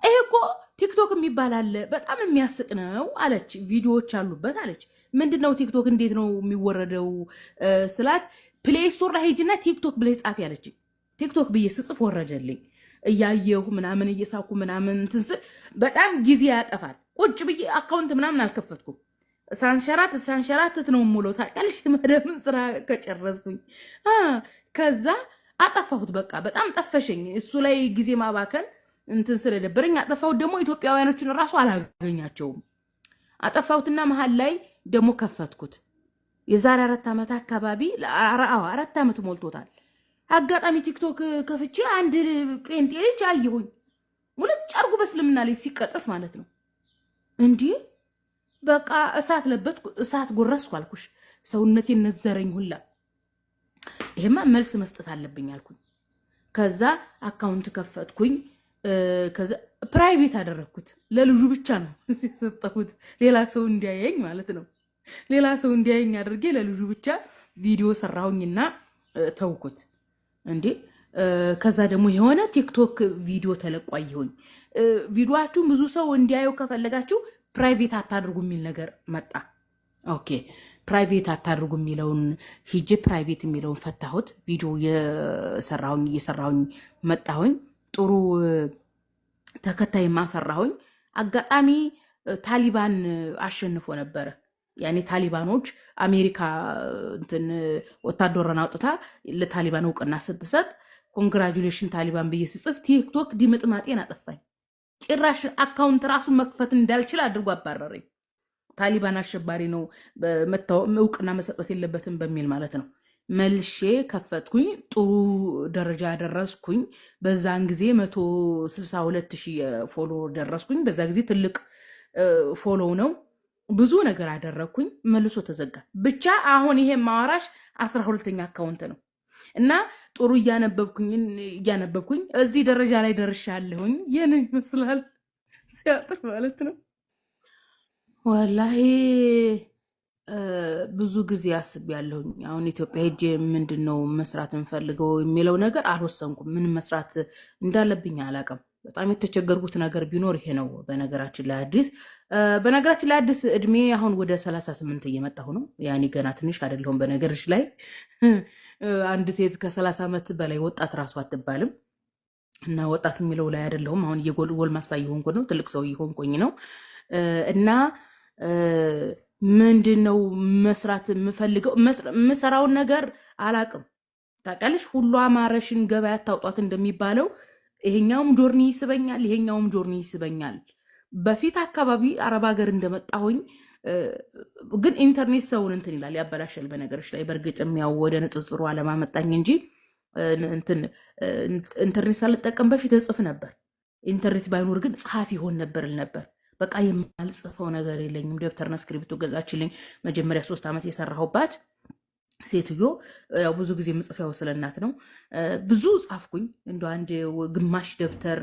ይሄ እኮ ቲክቶክ የሚባል አለ በጣም የሚያስቅ ነው አለች። ቪዲዮዎች አሉበት አለች። ምንድነው ቲክቶክ እንዴት ነው የሚወረደው ስላት ፕሌይ ስቶር ላይ ሄጅና ቲክቶክ ብለሽ ጻፊ አለች። ቲክቶክ ብዬ ስጽፍ ወረደልኝ። እያየሁ ምናምን እየሳኩ ምናምን እንትን ስል በጣም ጊዜ ያጠፋል። ቁጭ ብዬ አካውንት ምናምን አልከፈትኩም። ሳንሸራትት ነው ሙሉ ታውቂያለሽ። መደምን ስራ ከጨረስኩኝ ከዛ አጠፋሁት። በቃ በጣም ጠፈሸኝ። እሱ ላይ ጊዜ ማባከን እንትን ስለደበረኝ አጠፋሁት። ደግሞ ኢትዮጵያውያኖችን እራሱ አላገኛቸውም። አጠፋሁትና መሀል ላይ ደግሞ ከፈትኩት። የዛሬ 4 ዓመት አካባቢ 4 ዓመት ሞልቶታል። አጋጣሚ ቲክቶክ ከፍቼ አንድ ጴንጤ ልጅ አየሁኝ። ሙልጭ አርጉ በእስልምና ላይ ሲቀጠፍ ማለት ነው። እንዲህ በቃ እሳት ለበትኩ፣ እሳት ጎረስኩ አልኩሽ። ሰውነቴን ነዘረኝ ሁላ። ይሄማ መልስ መስጠት አለብኝ አልኩኝ። ከዛ አካውንት ከፈትኩኝ። ከዛ ፕራይቬት አደረግኩት። ለልጁ ብቻ ነው የሰጠሁት፣ ሌላ ሰው እንዲያየኝ ማለት ነው። ሌላ ሰው እንዲያየኝ አድርጌ ለልጁ ብቻ ቪዲዮ ሰራሁኝና ተውኩት። እንዴ ከዛ ደግሞ የሆነ ቲክቶክ ቪዲዮ ተለቋየሁኝ። ቪዲዮአችሁን ብዙ ሰው እንዲያየው ከፈለጋችሁ ፕራይቬት አታድርጉ የሚል ነገር መጣ። ኦኬ ፕራይቬት አታድርጉ የሚለውን ሂጅ ፕራይቬት የሚለውን ፈታሁት። ቪዲዮ እየሰራሁኝ መጣሁኝ። ጥሩ ተከታይ ማፈራሁኝ። አጋጣሚ ታሊባን አሸንፎ ነበረ። ያኔ ታሊባኖች አሜሪካ እንትን ወታደራን አውጥታ ለታሊባን እውቅና ስትሰጥ ኮንግራጁሌሽን ታሊባን ብዬ ስጽፍ ቲክቶክ ዲምጥማጤን አጠፋኝ። ጭራሽ አካውንት ራሱ መክፈት እንዳልችል አድርጎ አባረረኝ። ታሊባን አሸባሪ ነው እውቅና መሰጠት የለበትም በሚል ማለት ነው። መልሼ ከፈትኩኝ። ጥሩ ደረጃ ደረስኩኝ። በዛን ጊዜ 162,000 ፎሎ ደረስኩኝ። በዛ ጊዜ ትልቅ ፎሎ ነው። ብዙ ነገር አደረግኩኝ። መልሶ ተዘጋ። ብቻ አሁን ይሄ ማዋራሽ 12ኛ አካውንት ነው እና ጥሩ እያነበብኩኝ እዚህ ደረጃ ላይ ደርሻለሁኝ። ይህን ይመስላል ሲያጥር ማለት ነው። ወላሂ ብዙ ጊዜ አስቤያለሁኝ። አሁን ኢትዮጵያ ሄጄ ምንድን ነው መስራት እንፈልገው የሚለው ነገር አልወሰንኩም። ምን መስራት እንዳለብኝ አላውቅም። በጣም የተቸገርኩት ነገር ቢኖር ይሄ ነው። በነገራችን ላይ አዲስ እድሜ አሁን ወደ 38 እየመጣሁ ነው። ያኔ ገና ትንሽ አይደለሁም። በነገርሽ ላይ አንድ ሴት ከ30 ዓመት በላይ ወጣት ራሱ አትባልም እና ወጣት የሚለው ላይ አይደለሁም። አሁን ጎልማሳ እየሆንኩ ነው። ትልቅ ሰው እየሆንኩኝ ነው እና ምንድን ነው መስራት የምፈልገው? የምሰራውን ነገር አላቅም። ታውቂያለሽ፣ ሁሉ አማረሽን ገበያ ታውጧት እንደሚባለው ይሄኛውም ጆርኒ ይስበኛል፣ ይሄኛውም ጆርኒ ይስበኛል። በፊት አካባቢ አረብ ሀገር እንደመጣሁኝ ግን ኢንተርኔት ሰውን እንትን ይላል፣ ያበላሻል። በነገሮች ላይ በእርግጥም ያው ወደ ንጽጽሩ አለማመጣኝ እንጂ ኢንተርኔት ሳልጠቀም በፊት እጽፍ ነበር። ኢንተርኔት ባይኖር ግን ጸሐፊ ይሆን ነበር። በቃ የማልጽፈው ነገር የለኝም። ደብተርና እስክሪብቶ ገዛችልኝ። መጀመሪያ 3 ዓመት የሰራሁባት ሴትዮ ያው ብዙ ጊዜ የምጽፈው ስለናት ነው። ብዙ ጻፍኩኝ። እንደ አንድ ግማሽ ደብተር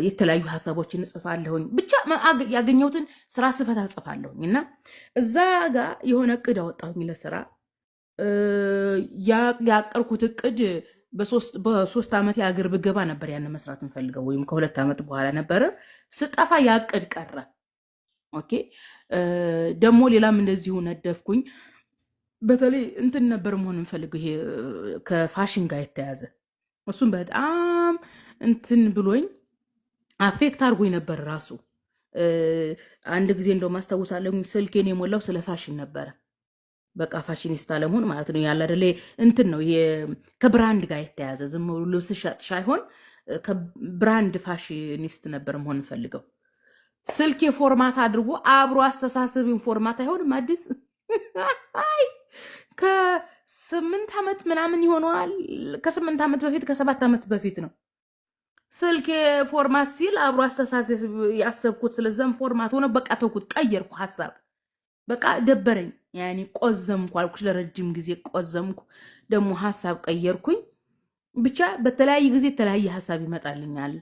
የተለያዩ ሀሳቦችን እጽፋለሁኝ። ብቻ ያገኘሁትን ስራ ስፈታ እጽፋለሁኝ እና እዛ ጋር የሆነ እቅድ አወጣሁኝ ለስራ። ያቀርኩት እቅድ በ3 ዓመት የአገር ብገባ ነበር ያን መስራት እንፈልገው፣ ወይም ከ2 ዓመት በኋላ ነበረ። ስጠፋ ያቅድ ቀረ። ኦኬ ደግሞ ሌላም እንደዚሁ ነደፍኩኝ። በተለይ እንትን ነበር መሆን እንፈልገው፣ ይሄ ከፋሽን ጋር የተያዘ እሱም በጣም እንትን ብሎኝ አፌክት አድርጎኝ ነበር ራሱ። አንድ ጊዜ እንደው ማስታውሳለሁ ስልኬን የሞላው ስለ ፋሽን ነበረ። በቃ ፋሽኒስታ ለመሆን ማለት ነው። ያለ አይደለ እንትን ነው ይሄ ከብራንድ ጋር የተያዘ ዝም ብሎ ልብስ ሻጭ ሳይሆን ከብራንድ ፋሽኒስት ነበር መሆን እንፈልገው። ስልኬ ፎርማት አድርጎ አብሮ አስተሳሰብን ፎርማት አይሆንም። አዲስ ከ8 ዓመት ምናምን ይሆነዋል። ከ8 ዓመት በፊት ከ7 ዓመት በፊት ነው ስልኬ ፎርማት ሲል አብሮ አስተሳሰብ ያሰብኩት ስለዛም ፎርማት ሆነ። በቃ ተውኩት፣ ቀየርኩ ሐሳብ። በቃ ደበረኝ። ያኔ ቆዘምኩ አልኩሽ፣ ለረጅም ጊዜ ቆዘምኩ። ደግሞ ሐሳብ ቀየርኩኝ። ብቻ በተለያየ ጊዜ የተለያየ ሐሳብ ይመጣልኛል።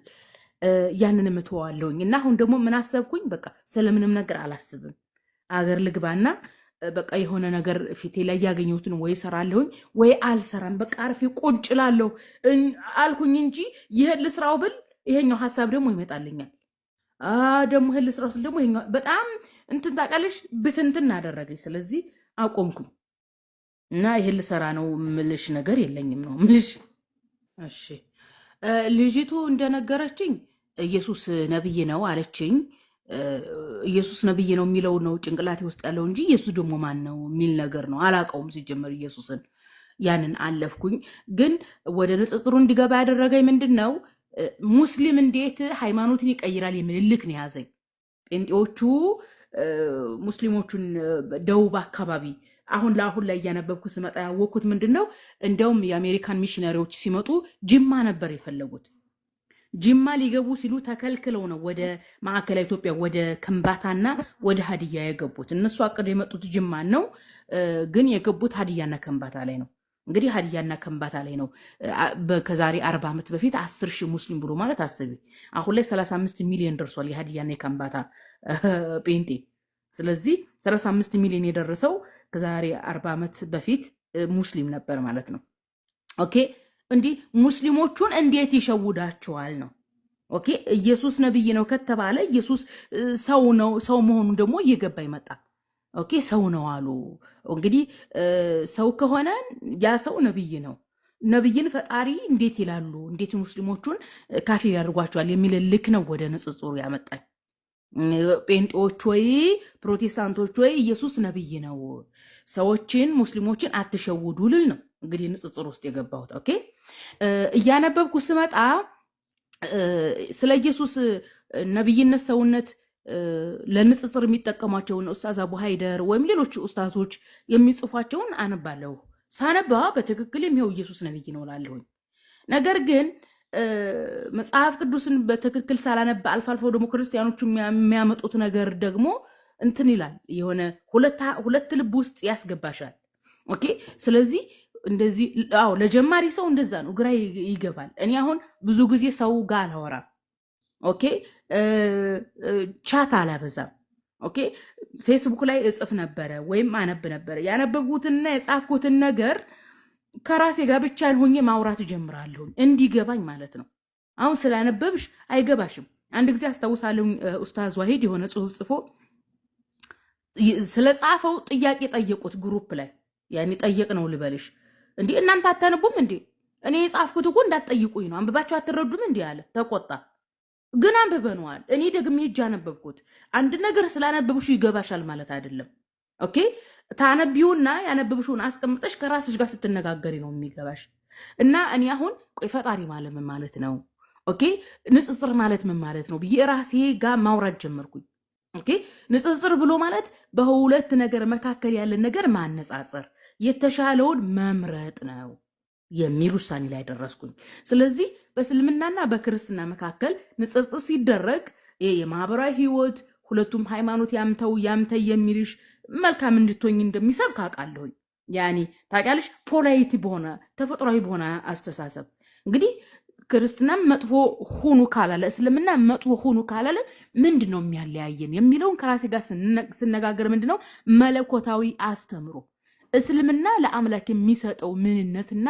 ያንን እተዋለሁኝ እና አሁን ደግሞ ምን አሰብኩኝ? በቃ ስለምንም ነገር አላስብም። አገር ልግባና በቃ የሆነ ነገር ፊቴ ላይ ያገኘሁትን ወይ ሰራለሁኝ ወይ አልሰራም፣ በቃ አርፌ ቁጭ እላለሁ አልኩኝ እንጂ ይሄን ልስራው ብል ይሄኛው ሐሳብ ደግሞ ይመጣልኛል። ደግሞ ይሄን ልስራው ስል ደግሞ ይሄኛው በጣም እንትን ታውቃለሽ ብትንትን አደረገኝ። ስለዚህ አቆምኩኝ እና ይሄን ልሰራ ነው ምልሽ ነገር የለኝም ነው ምልሽ። እሺ ልጅቱ እንደነገረችኝ ኢየሱስ ነብይ ነው አለችኝ። ኢየሱስ ነብይ ነው የሚለው ነው ጭንቅላቴ ውስጥ ያለው እንጂ ኢየሱስ ደግሞ ማን ነው የሚል ነገር ነው አላውቀውም ሲጀመር ኢየሱስን። ያንን አለፍኩኝ። ግን ወደ ንጽጽሩ እንዲገባ ያደረገኝ ምንድን ነው ሙስሊም እንዴት ሃይማኖትን ይቀይራል የሚል ልክ ነው ያዘኝ። ጴንጤዎቹ ሙስሊሞቹን ደቡብ አካባቢ አሁን ላይ እያነበብኩ ስመጣ ያወቅኩት ምንድን ነው እንደውም የአሜሪካን ሚሽነሪዎች ሲመጡ ጅማ ነበር የፈለጉት። ጅማ ሊገቡ ሲሉ ተከልክለው ነው ወደ ማዕከላዊ ኢትዮጵያ ወደ ከምባታና ወደ ሀዲያ የገቡት። እነሱ አቅድ የመጡት ጅማን ነው፣ ግን የገቡት ሀዲያና ከምባታ ላይ ነው። እንግዲህ ሀዲያና ከምባታ ላይ ነው። ከዛሬ 40 ዓመት በፊት 10 ሺህ ሙስሊም ብሎ ማለት አስቢ። አሁን ላይ 35 ሚሊዮን ደርሷል የሀዲያና የከምባታ ጴንጤ። ስለዚህ 35 ሚሊዮን የደረሰው ከዛሬ 40 ዓመት በፊት ሙስሊም ነበር ማለት ነው። ኦኬ እንዲህ ሙስሊሞቹን እንዴት ይሸውዳቸዋል ነው። ኦኬ ኢየሱስ ነብይ ነው ከተባለ ኢየሱስ ሰው ነው፣ ሰው መሆኑን ደግሞ እየገባ ይመጣ። ኦኬ ሰው ነው አሉ። እንግዲህ ሰው ከሆነ ያ ሰው ነብይ ነው። ነብይን ፈጣሪ እንዴት ይላሉ? እንዴት ሙስሊሞቹን ካፊር ያደርጓቸዋል የሚል ልክ ነው ወደ ንጽጽሩ ያመጣል። ጴንጤዎች ወይ ፕሮቴስታንቶች ወይ ኢየሱስ ነብይ ነው፣ ሰዎችን ሙስሊሞችን አትሸውዱ ልል ነው እንግዲህ ንጽጽር ውስጥ የገባሁት። ኦኬ እያነበብኩ ስመጣ ስለ ኢየሱስ ነብይነት ሰውነት ለንጽጽር የሚጠቀሟቸውን ኡስታዝ አቡ ሃይደር ወይም ሌሎች ኡስታዞች የሚጽፏቸውን አነባለሁ። ሳነባ በትክክል የሚው ኢየሱስ ነብይ ነው እላለሁኝ። ነገር ግን መጽሐፍ ቅዱስን በትክክል ሳላነባ አልፎ አልፎ ደግሞ ክርስቲያኖቹ የሚያመጡት ነገር ደግሞ እንትን ይላል፣ የሆነ ሁለት ልብ ውስጥ ያስገባሻል። ኦኬ ስለዚህ እንደዚህ ለጀማሪ ሰው እንደዛ ነው፣ ግራ ይገባል። እኔ አሁን ብዙ ጊዜ ሰው ጋር አላወራም። ኦኬ ቻት አላበዛም። ኦኬ ፌስቡክ ላይ እጽፍ ነበረ ወይም አነብ ነበረ። ያነበብኩትና የጻፍኩትን ነገር ከራሴ ጋር ብቻ ሆኜ ማውራት ጀምራለሁ እንዲገባኝ ማለት ነው። አሁን ስላነበብሽ አይገባሽም። አንድ ጊዜ አስታውሳለሁ ኡስታዝ ዋሂድ የሆነ ጽሁፍ ጽፎ ስለጻፈው ጥያቄ ጠየቁት ግሩፕ ላይ። ያኔ ጠየቅ ነው ልበልሽ እንዴ እናንተ አታነቡም እንዴ? እኔ የጻፍኩት እኮ እንዳትጠይቁኝ ነው፣ አንብባችሁ አትረዱም እንዴ አለ። ተቆጣ። ግን አንብበነዋል። እኔ ደግሜ ሄጄ አነበብኩት። አንድ ነገር ስላነበብሽ ይገባሻል ማለት አይደለም። ኦኬ ታነቢውና ያነበብሽውን አስቀምጠሽ ከራስሽ ጋር ስትነጋገሪ ነው የሚገባሽ። እና እኔ አሁን ቆይ ፈጣሪ ማለት ምን ማለት ነው? ኦኬ ንጽጽር ማለት ምን ማለት ነው ብዬ ራሴ ጋር ማውራት ጀመርኩኝ። ኦኬ ንጽጽር ብሎ ማለት በሁለት ነገር መካከል ያለን ነገር ማነጻጸር፣ የተሻለውን መምረጥ ነው የሚል ውሳኔ ላይ ደረስኩኝ። ስለዚህ በእስልምናና በክርስትና መካከል ንጽጽር ሲደረግ የማህበራዊ ህይወት ሁለቱም ሃይማኖት ያምተው የሚልሽ መልካም እንድትሆኝ እንደሚሰብክ አውቃለሁኝ። ያኔ ታውቂያለሽ ፖላይቲ በሆነ ተፈጥሯዊ በሆነ አስተሳሰብ እንግዲህ ክርስትናም መጥፎ ሁኑ ካላለ እስልምና መጥፎ ሁኑ ካላለ ምንድነው የሚያለያየን የሚለውን ከራሴ ጋር ስነጋገር ምንድነው መለኮታዊ አስተምሮ እስልምና ለአምላክ የሚሰጠው ምንነትና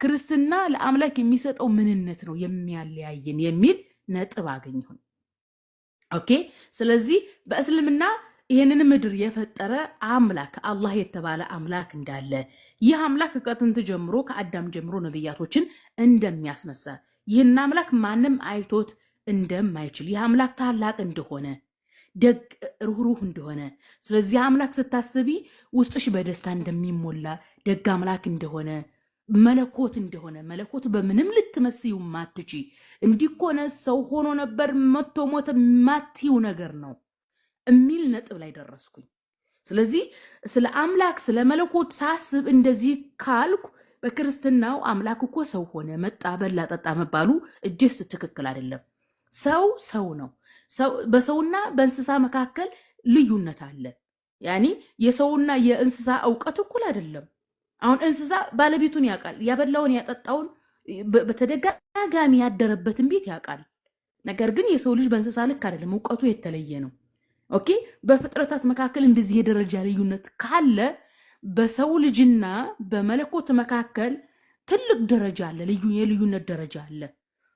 ክርስትና ለአምላክ የሚሰጠው ምንነት ነው የሚያለያየን የሚል ነጥብ አገኘሁ። ኦኬ ስለዚህ በእስልምና ይህንን ምድር የፈጠረ አምላክ አላህ የተባለ አምላክ እንዳለ ይህ አምላክ ከጥንት ጀምሮ ከአዳም ጀምሮ ነብያቶችን እንደሚያስነሳ ይህን አምላክ ማንም አይቶት እንደማይችል ይህ አምላክ ታላቅ እንደሆነ ደግ ሩህሩህ እንደሆነ ስለዚህ አምላክ ስታስቢ ውስጥሽ በደስታ እንደሚሞላ ደግ አምላክ እንደሆነ መለኮት እንደሆነ መለኮት በምንም ልትመስዩ ማትጪ እንዲኮነ ሰው ሆኖ ነበር መጥቶ ሞተ ማትዩ ነገር ነው የሚል ነጥብ ላይ ደረስኩኝ። ስለዚህ ስለ አምላክ ስለ መለኮት ሳስብ እንደዚህ ካልኩ በክርስትናው አምላክ እኮ ሰው ሆነ መጣ በላ ጠጣ መባሉ እጅስ ትክክል አይደለም። ሰው ነው። በሰውና በእንስሳ መካከል ልዩነት አለ። ያኒ የሰውና የእንስሳ ዕውቀት እኩል አይደለም። አሁን እንስሳ ባለቤቱን ያውቃል፣ ያበላውን ያጠጣውን በተደጋጋሚ ያደረበትን ቤት ያውቃል። ነገር ግን የሰው ልጅ በእንስሳ ልክ አይደለም፣ ዕውቀቱ የተለየ ነው። ኦኬ በፍጥረታት መካከል እንደዚህ የደረጃ ልዩነት ካለ በሰው ልጅና በመለኮት መካከል ትልቅ ደረጃ አለ፣ የልዩነት ደረጃ አለ።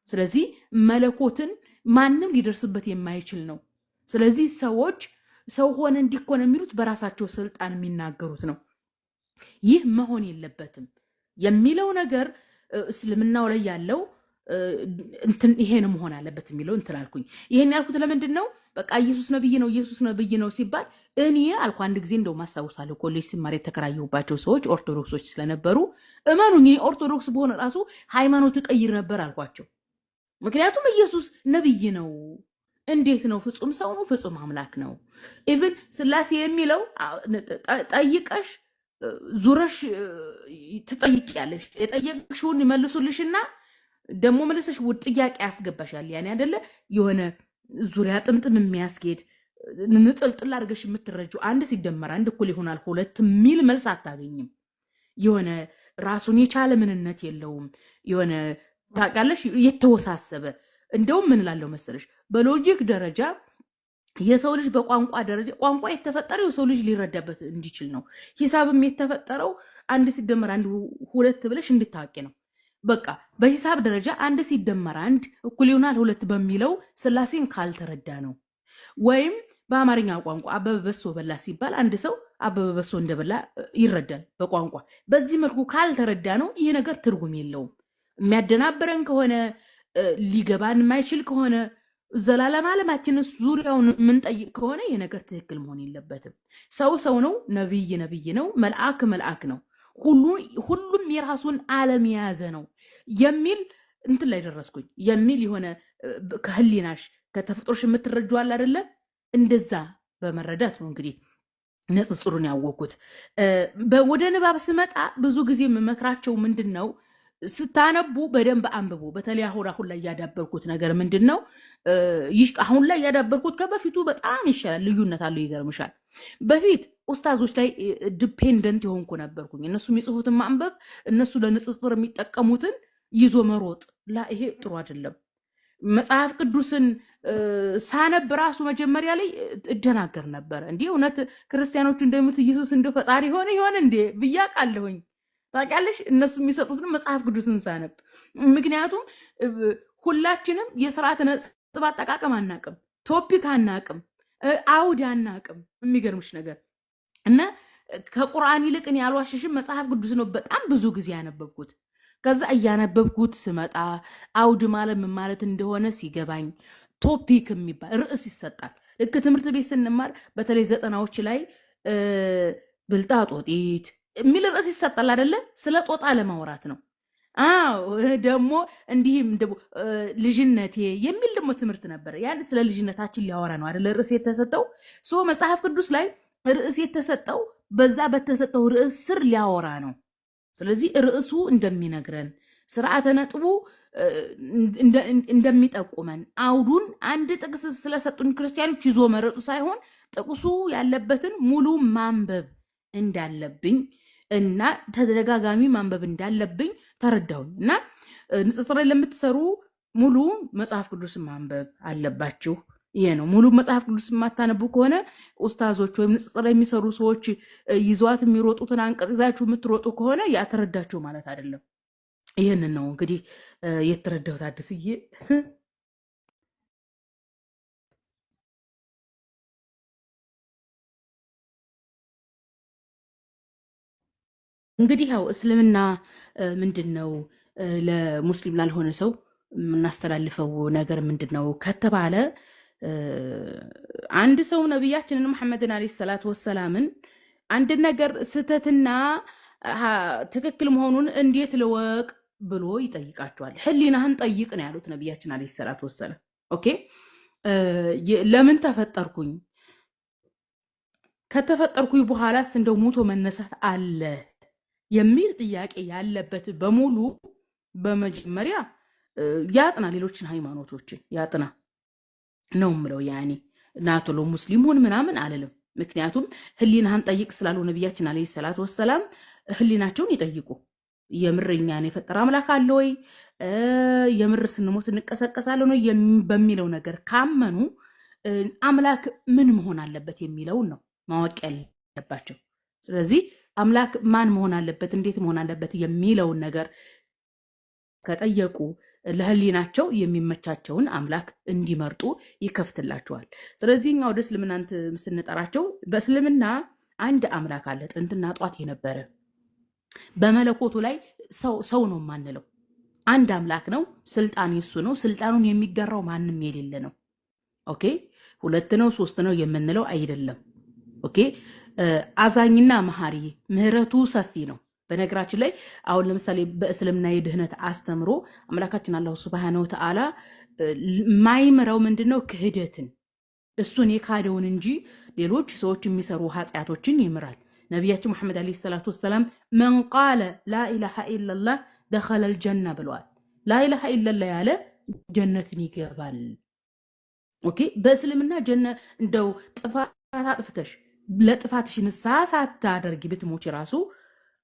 ስለዚህ መለኮትን ማንም ሊደርስበት የማይችል ነው። ስለዚህ ሰዎች ሰው ሆነ እንዲኮነ የሚሉት በራሳቸው ስልጣን የሚናገሩት ነው። ይህ መሆን የለበትም የሚለው ነገር እስልምናው ላይ ያለው ይሄን መሆን አለበት የሚለው እንትን አልኩኝ። ይሄን ያልኩት ለምንድን ነው? በቃ ኢየሱስ ነብይ ነው ኢየሱስ ነብይ ነው ሲባል እኔ አልኩ አንድ ጊዜ እንደው ማስታውሳለሁ ኮሌጅ ሲማር የተከራየሁባቸው ሰዎች ኦርቶዶክሶች ስለነበሩ እመኑኝ ኦርቶዶክስ በሆነ ራሱ ሃይማኖት ቀይር ነበር አልኳቸው። ምክንያቱም ኢየሱስ ነብይ ነው። እንዴት ነው? ፍጹም ሰው ነው፣ ፍጹም አምላክ ነው። ኢቭን ስላሴ የሚለው ጠይቀሽ ዙረሽ ትጠይቂያለሽ፣ የጠየቅሽውን ይመልሱልሽና ደግሞ መልሰሽ ውድ ጥያቄ ያስገባሻል። ያኔ አይደለ የሆነ ዙሪያ ጥምጥም የሚያስኬድ ንጥልጥል አድርገሽ የምትረጁ አንድ ሲደመር አንድ እኩል ይሆናል ሁለት ሚል መልስ አታገኝም። የሆነ ራሱን የቻለ ምንነት የለውም። የሆነ ታውቂያለሽ የተወሳሰበ እንደውም ምን እላለሁ መሰለሽ በሎጂክ ደረጃ የሰው ልጅ በቋንቋ ደረጃ ቋንቋ የተፈጠረው የሰው ልጅ ሊረዳበት እንዲችል ነው። ሂሳብም የተፈጠረው አንድ ሲደመር አንድ ሁለት ብለሽ እንድታውቂ ነው። በቃ በሂሳብ ደረጃ አንድ ሲደመር አንድ እኩል ይሆናል ሁለት በሚለው ስላሴን ካልተረዳ ነው። ወይም በአማርኛ ቋንቋ አበበ በሶ በላ ሲባል አንድ ሰው አበበ በሶ እንደበላ ይረዳል በቋንቋ። በዚህ መልኩ ካልተረዳ ነው ይሄ ነገር ትርጉም የለውም። የሚያደናብረን ከሆነ ሊገባን የማይችል ከሆነ ዘላለም ዓለማችንን ዙሪያውን የምንጠይቅ ከሆነ ይሄ ነገር ትክክል መሆን የለበትም። ሰው ነው፣ ነብይ ነብይ ነው፣ መልአክ ነው። ሁሉም የራሱን ዓለም የያዘ ነው የሚል እንትን ላይ ደረስኩኝ። የሚል የሆነ ከህሊናሽ ከተፈጥሮሽ የምትረጁዋል አይደለ? እንደዛ በመረዳት ነው እንግዲህ ንጽጽሩን ያወቅኩት። ወደ ንባብ ስመጣ ብዙ ጊዜ የምመክራቸው ምንድን ነው ስታነቡ በደንብ አንብቡ። በተለይ አሁን ላይ ያዳበርኩት ነገር ምንድን ነው? አሁን ላይ ያዳበርኩት ከበፊቱ በጣም ይሻላል። ልዩነት አለው። ይገርምሻል። በፊት ኡስታዞች ላይ ዲፔንደንት የሆንኩ ነበርኩኝ። እነሱ የሚጽፉትን ማንበብ፣ እነሱ ለንጽጽር የሚጠቀሙትን ይዞ መሮጥ። ይሄ ጥሩ አይደለም። መጽሐፍ ቅዱስን ሳነብ ራሱ መጀመሪያ ላይ እደናገር ነበር። እንዲህ እውነት ክርስቲያኖቹ እንደሚሉት ኢየሱስ እንደ ፈጣሪ ሆነ እንዴ ብያቃለሁኝ። ታውቂያለሽ እነሱ የሚሰጡትን መጽሐፍ ቅዱስን ሳነብ። ምክንያቱም ሁላችንም የስርዓተ ነጥብ አጠቃቀም አናቅም፣ ቶፒክ አናቅም፣ አውድ አናቅም። የሚገርምሽ ነገር እና ከቁርአን ይልቅን ያልዋሸሽም መጽሐፍ ቅዱስ ነው በጣም ብዙ ጊዜ ያነበብኩት። ከዛ እያነበብኩት ስመጣ አውድ ማለት ምን ማለት እንደሆነ ሲገባኝ ቶፒክ የሚባል ርዕስ ይሰጣል። ልክ ትምህርት ቤት ስንማር በተለይ 90ዎች ላይ ብልጣጦጢት የሚል ርዕስ ይሰጣል አይደለ? ስለ ጦጣ ለማውራት ነው። ደግሞ እንዲህም ልጅነቴ የሚል ደግሞ ትምህርት ነበር። ያን ስለ ልጅነታችን ሊያወራ ነው አይደለ? ርዕስ የተሰጠው መጽሐፍ ቅዱስ ላይ ርዕስ የተሰጠው በዛ በተሰጠው ርዕስ ስር ሊያወራ ነው። ስለዚህ ርዕሱ እንደሚነግረን ስርዓተ ነጥቡ እንደሚጠቁመን አውዱን አንድ ጥቅስ ስለሰጡን ክርስቲያኖች ይዞ መረጡ ሳይሆን ጥቅሱ ያለበትን ሙሉ ማንበብ እንዳለብኝ እና ተደጋጋሚ ማንበብ እንዳለብኝ ተረዳሁኝ። እና ንጽጽር ላይ ለምትሰሩ ሙሉ መጽሐፍ ቅዱስ ማንበብ አለባችሁ። ይሄ ነው። ሙሉ መጽሐፍ ቅዱስ የማታነቡ ከሆነ ኡስታዞች ወይም ንጽጽር ላይ የሚሰሩ ሰዎች ይዟት የሚሮጡትን አንቀጽ ይዛችሁ የምትሮጡ ከሆነ ያተረዳችሁ ማለት አይደለም። ይህንን ነው እንግዲህ የተረዳሁት። አዲስዬ እንግዲህ ያው እስልምና ምንድን ነው ለሙስሊም ላልሆነ ሰው የምናስተላልፈው ነገር ምንድን ነው ከተባለ አንድ ሰው ነቢያችንን መሐመድን አለይሂ ሰላቱ ወሰላምን አንድ ነገር ስህተትና ትክክል መሆኑን እንዴት ልወቅ ብሎ ይጠይቃቸዋል። ህሊናህን ጠይቅ ነው ያሉት ነቢያችን አለይሂ ሰላቱ ወሰላም። ኦኬ ለምን ተፈጠርኩኝ? ከተፈጠርኩኝ በኋላስ እንደው ሞቶ መነሳት አለ የሚል ጥያቄ ያለበት በሙሉ በመጀመሪያ ያጥና፣ ሌሎችን ሃይማኖቶችን ያጥና ነው ምለው። ያኔ ናቶሎ ሙስሊም ሆን ምናምን አለለም። ምክንያቱም ህሊናህን ጠይቅ ስላሉ ነቢያችን አለይሂ ሰላቱ ወሰላም ህሊናቸውን ይጠይቁ። የምርኛን የፈጠረ አምላክ አለ ወይ? የምር ስንሞት እንቀሰቀሳለን ነው በሚለው ነገር ካመኑ አምላክ ምን መሆን አለበት የሚለውን ነው ማወቅ ያለባቸው። ስለዚህ አምላክ ማን መሆን አለበት እንዴት መሆን አለበት የሚለውን ነገር ከጠየቁ ለህሊናቸው የሚመቻቸውን አምላክ እንዲመርጡ ይከፍትላቸዋል። ስለዚህ እኛ ወደ እስልምና ስንጠራቸው በእስልምና አንድ አምላክ አለ ጥንትና ጧት የነበረ በመለኮቱ ላይ ሰው ነው ማንለው አንድ አምላክ ነው። ስልጣን የሱ ነው። ስልጣኑን የሚገራው ማንም የሌለ ነው። ኦኬ ሁለት ነው ሶስት ነው የምንለው አይደለም። ኦኬ አዛኝና መሐሪ ምህረቱ ሰፊ ነው። በነገራችን ላይ አሁን ለምሳሌ በእስልምና የድህነት አስተምሮ አምላካችን አላህ ሱብሃነሁ ወተዓላ ማይምረው ምንድነው ክህደትን እሱን የካደውን እንጂ ሌሎች ሰዎች የሚሰሩ ኃጢአቶችን ይምራል። ነቢያችን መሐመድ አለይሂ ሰላቱ ወሰላም መን ቃለ ላኢላሃ ኢላላህ ደኸለል ጀና ብለዋል። ላኢላሃ ኢላላህ ያለ ጀነትን ይገባል። ኦኬ በእስልምና እንደው ጥፋት አጥፍተሽ ለጥፋትሽ ንስሐ ሳታደርጊ ብትሞች ራሱ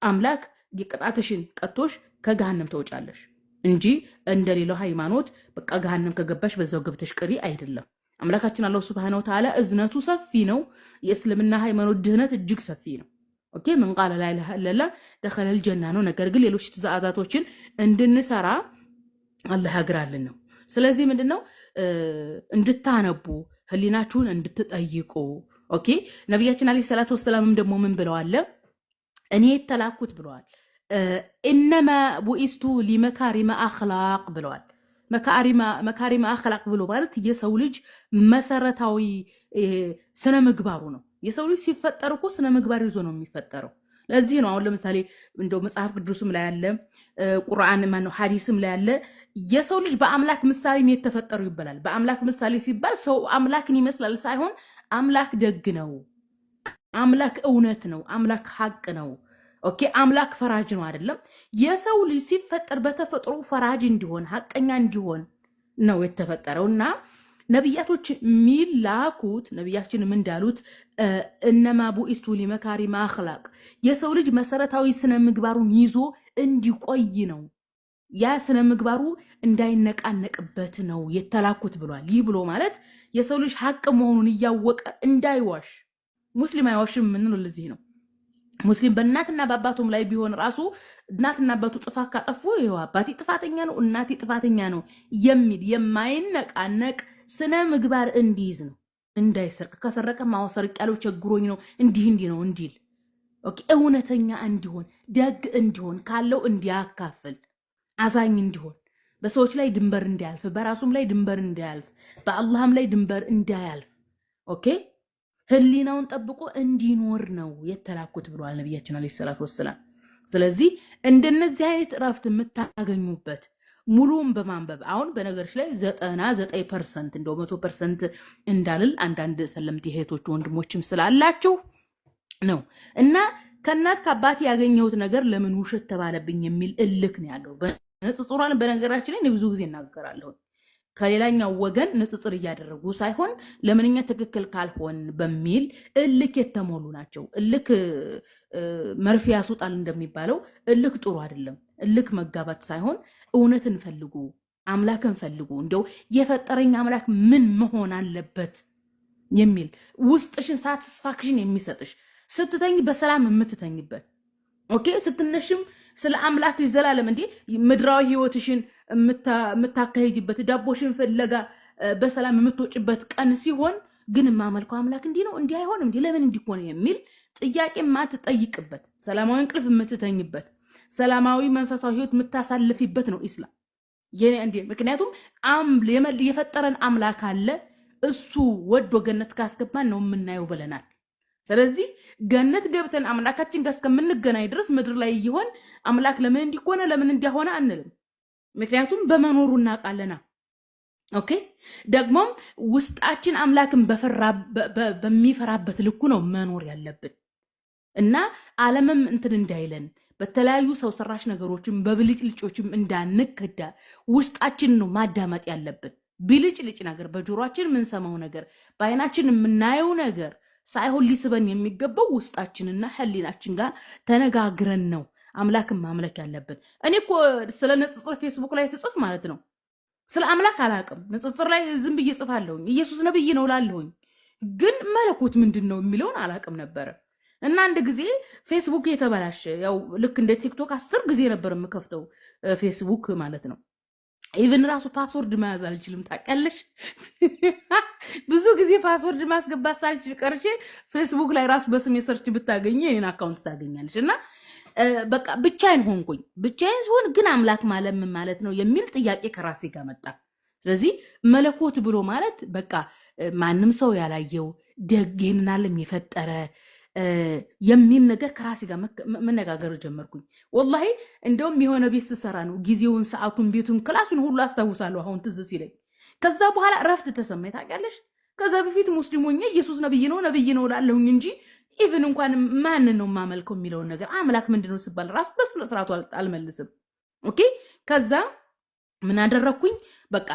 አምላክ የቅጣትሽን ቀጥቶሽ ከገሃነም ተወጫለሽ እንጂ እንደሌላው ሃይማኖት በቃ ገሃነም ከገባሽ በዛው ገብተሽ ቅሪ አይደለም። አምላካችን አላህ ሱብሃነሁ ወተዓላ እዝነቱ ሰፊ ነው። የእስልምና ሃይማኖት ድህነት እጅግ ሰፊ ነው። ኦኬ ምን ቃለ ላ ኢላሃ ኢላላህ ደኸለል ጀና ነው። ነገር ግን ሌሎች ትእዛዛቶችን እንድንሰራ አላህ ያግራልን ነው። ስለዚህ ምንድነው እንድታነቡ ህሊናችሁን እንድትጠይቁ። ኦኬ ነብያችን አለይሂ ሰላቱ ወሰላምም ደግሞ ምን ብለዋል? እኔ የተላኩት ብለዋል ኢነማ ቡኢስቱ ሊመካሪመ አኽላቅ ብለዋል። መካሪመ አኽላቅ ብሎ ማለት የሰው ልጅ መሰረታዊ ስነ ምግባሩ ነው። የሰው ልጅ ሲፈጠር እኮ ስነ ምግባር ይዞ ነው የሚፈጠረው። ለዚህ ነው አሁን ለምሳሌ እንደው መጽሐፍ ቅዱስም ላይ ያለ ቁርአን ማነው ሐዲስም ላይ ያለ የሰው ልጅ በአምላክ ምሳሌ ነው የተፈጠረው ይባላል። በአምላክ ምሳሌ ሲባል ሰው አምላክን ይመስላል ሳይሆን አምላክ ደግ ነው፣ አምላክ እውነት ነው፣ አምላክ ሐቅ ነው። ኦኬ አምላክ ፈራጅ ነው አይደለም። የሰው ልጅ ሲፈጠር በተፈጥሮ ፈራጅ እንዲሆን ሐቀኛ እንዲሆን ነው የተፈጠረውና ነብያቶች ሚላኩት ነብያችንም እንዳሉት እነማ ቡኢስቱ ሊመካሪመ አኽላቅ የሰው ልጅ መሰረታዊ ስነ ምግባሩን ይዞ እንዲቆይ ነው። ያ ስነ ምግባሩ እንዳይነቃነቅበት ነው የተላኩት ብሏል። ይህ ብሎ ማለት የሰው ልጅ ሐቅ መሆኑን እያወቀ እንዳይዋሽ። ሙስሊም አይዋሽም ምንለው ለዚህ ነው። ሙስሊም በእናትና በአባቱም ላይ ቢሆን ራሱ እናትና አባቱ ጥፋት ካጠፉ ይኸው አባቴ ጥፋተኛ ነው እናቴ ጥፋተኛ ነው የሚል የማይነቃነቅ ስነ ምግባር እንዲይዝ ነው። እንዳይሰርቅ ከሰረቀ ማወሰርቅ ያለው ቸግሮኝ ነው እንዲህ ነው እንዲል። ኦኬ እውነተኛ እንዲሆን ደግ እንዲሆን ካለው እንዲያካፍል አዛኝ እንዲሆን በሰዎች ላይ ድንበር እንዳያልፍ በራሱም ላይ ድንበር እንዳያልፍ በአላህም ላይ ድንበር እንዳያልፍ ኦኬ ህሊናውን ጠብቆ እንዲኖር ነው የተላኩት ብለዋል ነብያችን አለይሂ ሰላቱ ወሰላም። ስለዚህ እንደነዚህ አይነት እረፍት የምታገኙበት ሙሉውን በማንበብ አሁን በነገርሽ ላይ 99% እንደው 100% እንዳልል አንዳንድ ሰለምቲ እህቶች ወንድሞችም ስላላችሁ ነው እና ከእናት ከአባቴ ያገኘሁት ነገር ለምን ውሸት ተባለብኝ የሚል እልክ ነው ያለው። በንጽጽሯን በነገራችን ላይ ብዙ ጊዜ እናገራለሁ። ከሌላኛው ወገን ንጽጽር እያደረጉ ሳይሆን ለምንኛ ትክክል ካልሆን በሚል እልክ የተሞሉ ናቸው። እልክ መርፌ ያስወጣል እንደሚባለው እልክ ጥሩ አይደለም። እልክ መጋባት ሳይሆን እውነትን ፈልጉ፣ አምላክን ፈልጉ። እንደው የፈጠረኝ አምላክ ምን መሆን አለበት የሚል ውስጥሽን ሳቲስፋክሽን የሚሰጥሽ ስትተኝ በሰላም የምትተኝበት ኦኬ ስትነሽም ስለ አምላክሽ ዘላለም እንዴ ምድራዊ ህይወትሽን የምታካሂጅበት ዳቦሽን ፍለጋ በሰላም የምትወጭበት ቀን ሲሆን ግን ማመልከው አምላክ እንዲህ ነው እንዲህ አይሆንም እንዲህ ለምን እንዲሆን የሚል ጥያቄ ማትጠይቅበት ሰላማዊ እንቅልፍ የምትተኝበት ሰላማዊ መንፈሳዊ ህይወት የምታሳልፊበት ነው ኢስላም። የኔ እንዴ ምክንያቱም የፈጠረን አምላክ አለ እሱ ወዶ ገነት ካስገባን ነው የምናየው ብለናል። ስለዚህ ገነት ገብተን አምላካችን ጋር እስከምንገናኝ ድረስ ምድር ላይ ይሆን አምላክ ለምን እንዲሆነ ለምን እንዲሆነ አንልም። ምክንያቱም በመኖሩ እናውቃለና። ኦኬ ደግሞም ውስጣችን አምላክን በሚፈራበት ልኩ ነው መኖር ያለብን እና ዓለምም እንትን እንዳይለን በተለያዩ ሰው ሰራሽ ነገሮችም በብልጭልጮችም እንዳንከዳ ውስጣችን ነው ማዳመጥ ያለብን። ብልጭልጭ ነገር በጆሮአችን የምንሰማው ነገር በአይናችን የምናየው ነገር ሳይሆን ሊስበን የሚገባው ውስጣችንና ህሊናችን ጋር ተነጋግረን ነው አምላክን ማምለክ ያለብን። እኔ እኮ ስለ ንጽጽር ፌስቡክ ላይ ስጽፍ ማለት ነው ስለ አምላክ አላቅም። ንጽጽር ላይ ዝም ብዬ ጽፋለሁኝ። ኢየሱስ ነብይ ነው ላለሁኝ፣ ግን መለኮት ምንድን ነው የሚለውን አላቅም ነበረ። እና አንድ ጊዜ ፌስቡክ የተበላሸ ያው ልክ እንደ ቲክቶክ 10 ጊዜ ነበር የምከፍተው ፌስቡክ ማለት ነው። ኢቭን ራሱ ፓስወርድ መያዝ አልችልም ታውቂያለሽ። ብዙ ጊዜ ፓስወርድ ማስገባት ሳልችል ቀርቼ ፌስቡክ ላይ ራሱ በስሜ ሰርች ብታገኘ የኔን አካውንት ታገኛለሽ። እና በቃ ብቻዬን ሆንኩኝ። ብቻዬን ሲሆን ግን አምላክ ማለት ምን ማለት ነው የሚል ጥያቄ ከራሴ ጋር መጣ። ስለዚህ መለኮት ብሎ ማለት በቃ ማንም ሰው ያላየው ደግ ይህንን ዓለም የፈጠረ የሚል ነገር ከራሴ ጋር መነጋገር ጀመርኩኝ። ወላሂ እንደውም የሆነ ቤት ስሰራ ነው ጊዜውን፣ ሰዓቱን፣ ቤቱን፣ ክላሱን ሁሉ አስታውሳለሁ አሁን ትዝ ሲለኝ። ከዛ በኋላ እረፍት ተሰማኝ ታውቂያለሽ። ከዛ በፊት ሙስሊም ሆኜ ኢየሱስ ነብይ ነው ላለሁኝ እንጂ ኢቭን እንኳን ማንን ነው የማመልከው የሚለውን ነገር አምላክ ምንድነው ሲባል ራሱ በስነ ስርዓቱ አልመልስም። ኦኬ። ከዛ ምን አደረኩኝ? በቃ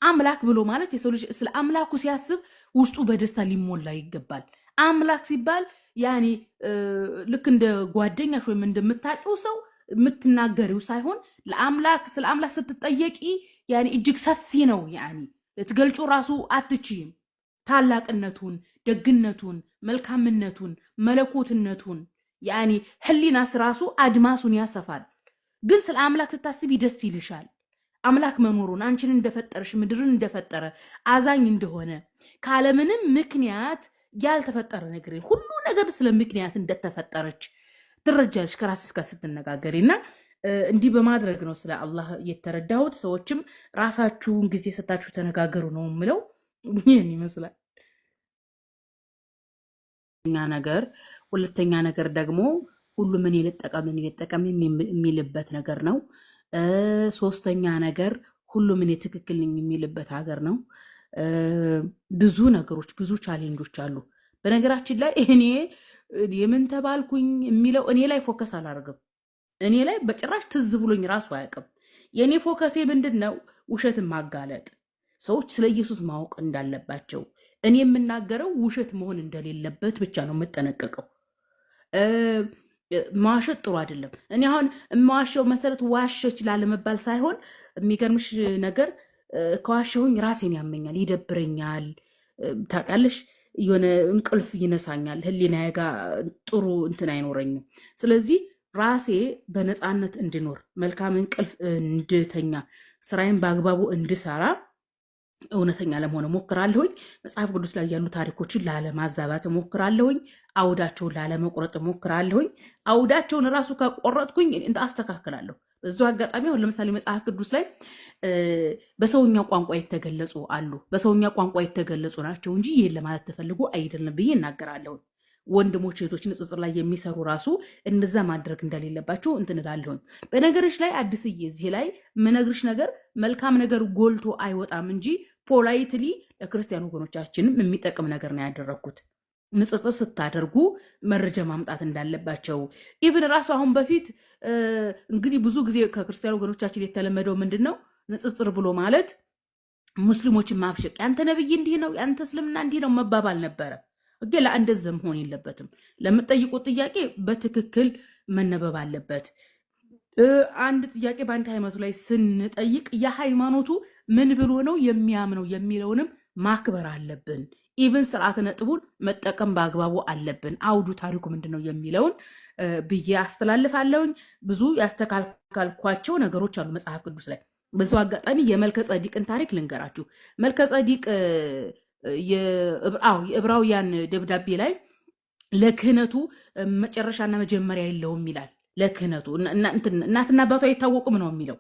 አምላክ ብሎ ማለት የሰው ልጅ ስለ አምላኩ ሲያስብ ውስጡ በደስታ ሊሞላ ይገባል። አምላክ ሲባል ያኔ ልክ እንደ ጓደኛሽ ወይም እንደምታውቂው ሰው የምትናገሪው ሳይሆን ለአምላክ ስለ አምላክ ስትጠየቂ ያኔ እጅግ ሰፊ ነው። ያኔ ልትገልጩ ራሱ አትችይም። ታላቅነቱን፣ ደግነቱን፣ መልካምነቱን፣ መለኮትነቱን ያኔ ህሊናስ ራሱ አድማሱን ያሰፋል። ግን ስለ አምላክ ስታስቢ ደስ ይልሻል። አምላክ መኖሩን፣ አንቺን እንደፈጠረሽ፣ ምድርን እንደፈጠረ፣ አዛኝ እንደሆነ፣ ካለምንም ምክንያት ያልተፈጠረ ነገር ሁሉ ነገር ስለ ምክንያት እንደተፈጠረች ትረጃለሽ ከራስሽ ጋር ስትነጋገሪ። እና እንዲህ በማድረግ ነው ስለ አላህ የተረዳሁት። ሰዎችም ራሳችሁን ጊዜ ሰጣችሁ ተነጋገሩ ነው የምለው። ይህን ይመስላል ነገር። ሁለተኛ ነገር ደግሞ ሁሉም እኔ ልጠቀም የሚልበት ነገር ነው። ሶስተኛ ነገር ሁሉም እኔ ትክክል ነኝ የሚልበት ሀገር ነው። ብዙ ነገሮች፣ ብዙ ቻሌንጆች አሉ። በነገራችን ላይ እኔ የምን ተባልኩኝ የሚለው እኔ ላይ ፎከስ አላደርግም። እኔ ላይ በጭራሽ ትዝ ብሎኝ ራሱ አያውቅም። የእኔ ፎከሴ ምንድን ነው? ውሸትን ማጋለጥ፣ ሰዎች ስለ ኢየሱስ ማወቅ እንዳለባቸው፣ እኔ የምናገረው ውሸት መሆን እንደሌለበት ብቻ ነው የምጠነቀቀው። መዋሸት ጥሩ አይደለም። እኔ አሁን የማዋሸው መሰረት ዋሸች ላለመባል ሳይሆን የሚገርምሽ ነገር ከዋሸሁኝ ራሴን ያመኛል፣ ይደብረኛል። ታውቃለሽ፣ የሆነ እንቅልፍ ይነሳኛል፣ ህሊናዬ ጋር ጥሩ እንትን አይኖረኝም። ስለዚህ ራሴ በነፃነት እንድኖር፣ መልካም እንቅልፍ እንድተኛ፣ ስራዬን በአግባቡ እንድሰራ እውነተኛ ለመሆን እሞክራለሁኝ። መጽሐፍ ቅዱስ ላይ ያሉ ታሪኮችን ላለማዛባት እሞክራለሁኝ። አውዳቸውን ላለመቁረጥ እሞክራለሁኝ። አውዳቸውን ራሱ ከቆረጥኩኝ አስተካክላለሁ። በዙ አጋጣሚ አሁን ለምሳሌ መጽሐፍ ቅዱስ ላይ በሰውኛ ቋንቋ የተገለጹ አሉ። በሰውኛ ቋንቋ የተገለጹ ናቸው እንጂ ይህን ለማለት ተፈልጎ አይደለም ብዬ እናገራለሁ። ወንድሞች እህቶች ንጽጽር ላይ የሚሰሩ ራሱ እንደዛ ማድረግ እንደሌለባቸው እንትን እላለሁኝ። በነገርሽ ላይ አዲስዬ እዚህ ላይ ምነግርሽ ነገር መልካም ነገር ጎልቶ አይወጣም እንጂ ፖላይትሊ ለክርስቲያን ወገኖቻችንም የሚጠቅም ነገር ነው ያደረግኩት። ንጽጽር ስታደርጉ መረጃ ማምጣት እንዳለባቸው ኢቭን ራሱ አሁን በፊት እንግዲህ ብዙ ጊዜ ከክርስቲያን ወገኖቻችን የተለመደው ምንድን ነው? ንጽጽር ብሎ ማለት ሙስሊሞችን ማብሸቅ፣ ያንተ ነብይ እንዲህ ነው፣ ያንተ እስልምና እንዲህ ነው መባባል ነበረ። ግን እንደዛ መሆን የለበትም። ለምትጠይቁት ጥያቄ በትክክል መነበብ አለበት። አንድ ጥያቄ በአንድ ሃይማኖት ላይ ስንጠይቅ የሃይማኖቱ ምን ብሎ ነው የሚያምነው የሚለውንም ማክበር አለብን። ኢቭን ስርዓተ ነጥቡን መጠቀም በአግባቡ አለብን። አውዱ ታሪኩ ምንድን ነው የሚለውን ብዬ አስተላልፋለሁኝ። ብዙ ያስተካከልኳቸው ነገሮች አሉ መጽሐፍ ቅዱስ ላይ። በዚሁ አጋጣሚ የመልከ ጸዲቅን ታሪክ ልንገራችሁ። መልከ ጸዲቅ የዕብራውያን ደብዳቤ ላይ ለክህነቱ መጨረሻና መጀመሪያ የለውም ይላል። ለክህነቱ እናትና አባቱ አይታወቅም ነው የሚለው።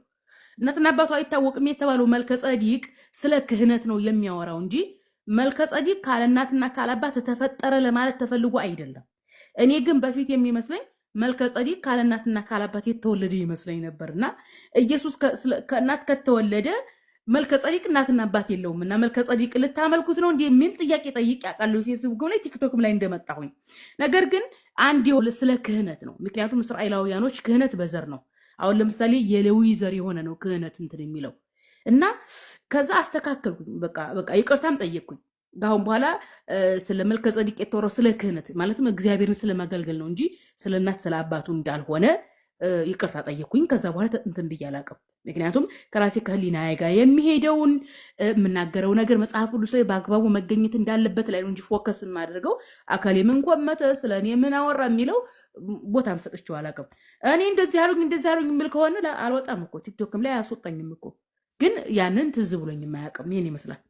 እናትና አባቱ አይታወቅም የተባለው መልከ ጸዲቅ ስለ ክህነት ነው የሚያወራው እንጂ መልከ ጸዲቅ ካለ እናትና ካለ አባት ተፈጠረ ለማለት ተፈልጎ አይደለም። እኔ ግን በፊት የሚመስለኝ መልከ ጸዲቅ ካለ እናትና ካለ አባት የተወለደ ይመስለኝ ነበርና ኢየሱስ ከእናት ከተወለደ መልከ ጸዲቅ እናትና አባት የለውም እና መልከ ጸዲቅ ልታመልኩት ነው እንዲህ የሚል ጥያቄ ጠይቅ ያውቃለሁ። ፌስቡክ ላይ ቲክቶክም ላይ እንደመጣሁኝ። ነገር ግን አንድ ስለ ክህነት ነው። ምክንያቱም እስራኤላውያኖች ክህነት በዘር ነው። አሁን ለምሳሌ የሌዊ ዘር የሆነ ነው ክህነት እንትን የሚለው እና ከዛ አስተካከልኩኝ። በቃ ይቅርታም ጠየቅኩኝ። ከአሁን በኋላ ስለ መልከ ጸዲቅ የተወራው ስለ ክህነት ማለትም እግዚአብሔርን ስለማገልገል ነው እንጂ ስለ እናት ስለ አባቱ እንዳልሆነ ይቅርታ ጠየኩኝ። ከዛ በኋላ እንትን ብዬ አላውቅም። ምክንያቱም ከራሴ ከህሊናዬ ጋር የሚሄደውን የምናገረው ነገር መጽሐፍ ቅዱስ ላይ በአግባቡ መገኘት እንዳለበት ላይ ነው እንጂ ፎከስ የማደርገው አካሌ ምን ኮመተ ስለ እኔ ምን አወራ የሚለው ቦታም ሰጥቼው አላውቅም። እኔ እንደዚህ ያሉኝ የሚል ከሆነ አልወጣም እኮ ቲክቶክም ላይ አያስወጣኝም እኮ። ግን ያንን ትዝ ብሎኝ የማያውቅም። ይህን ይመስላል።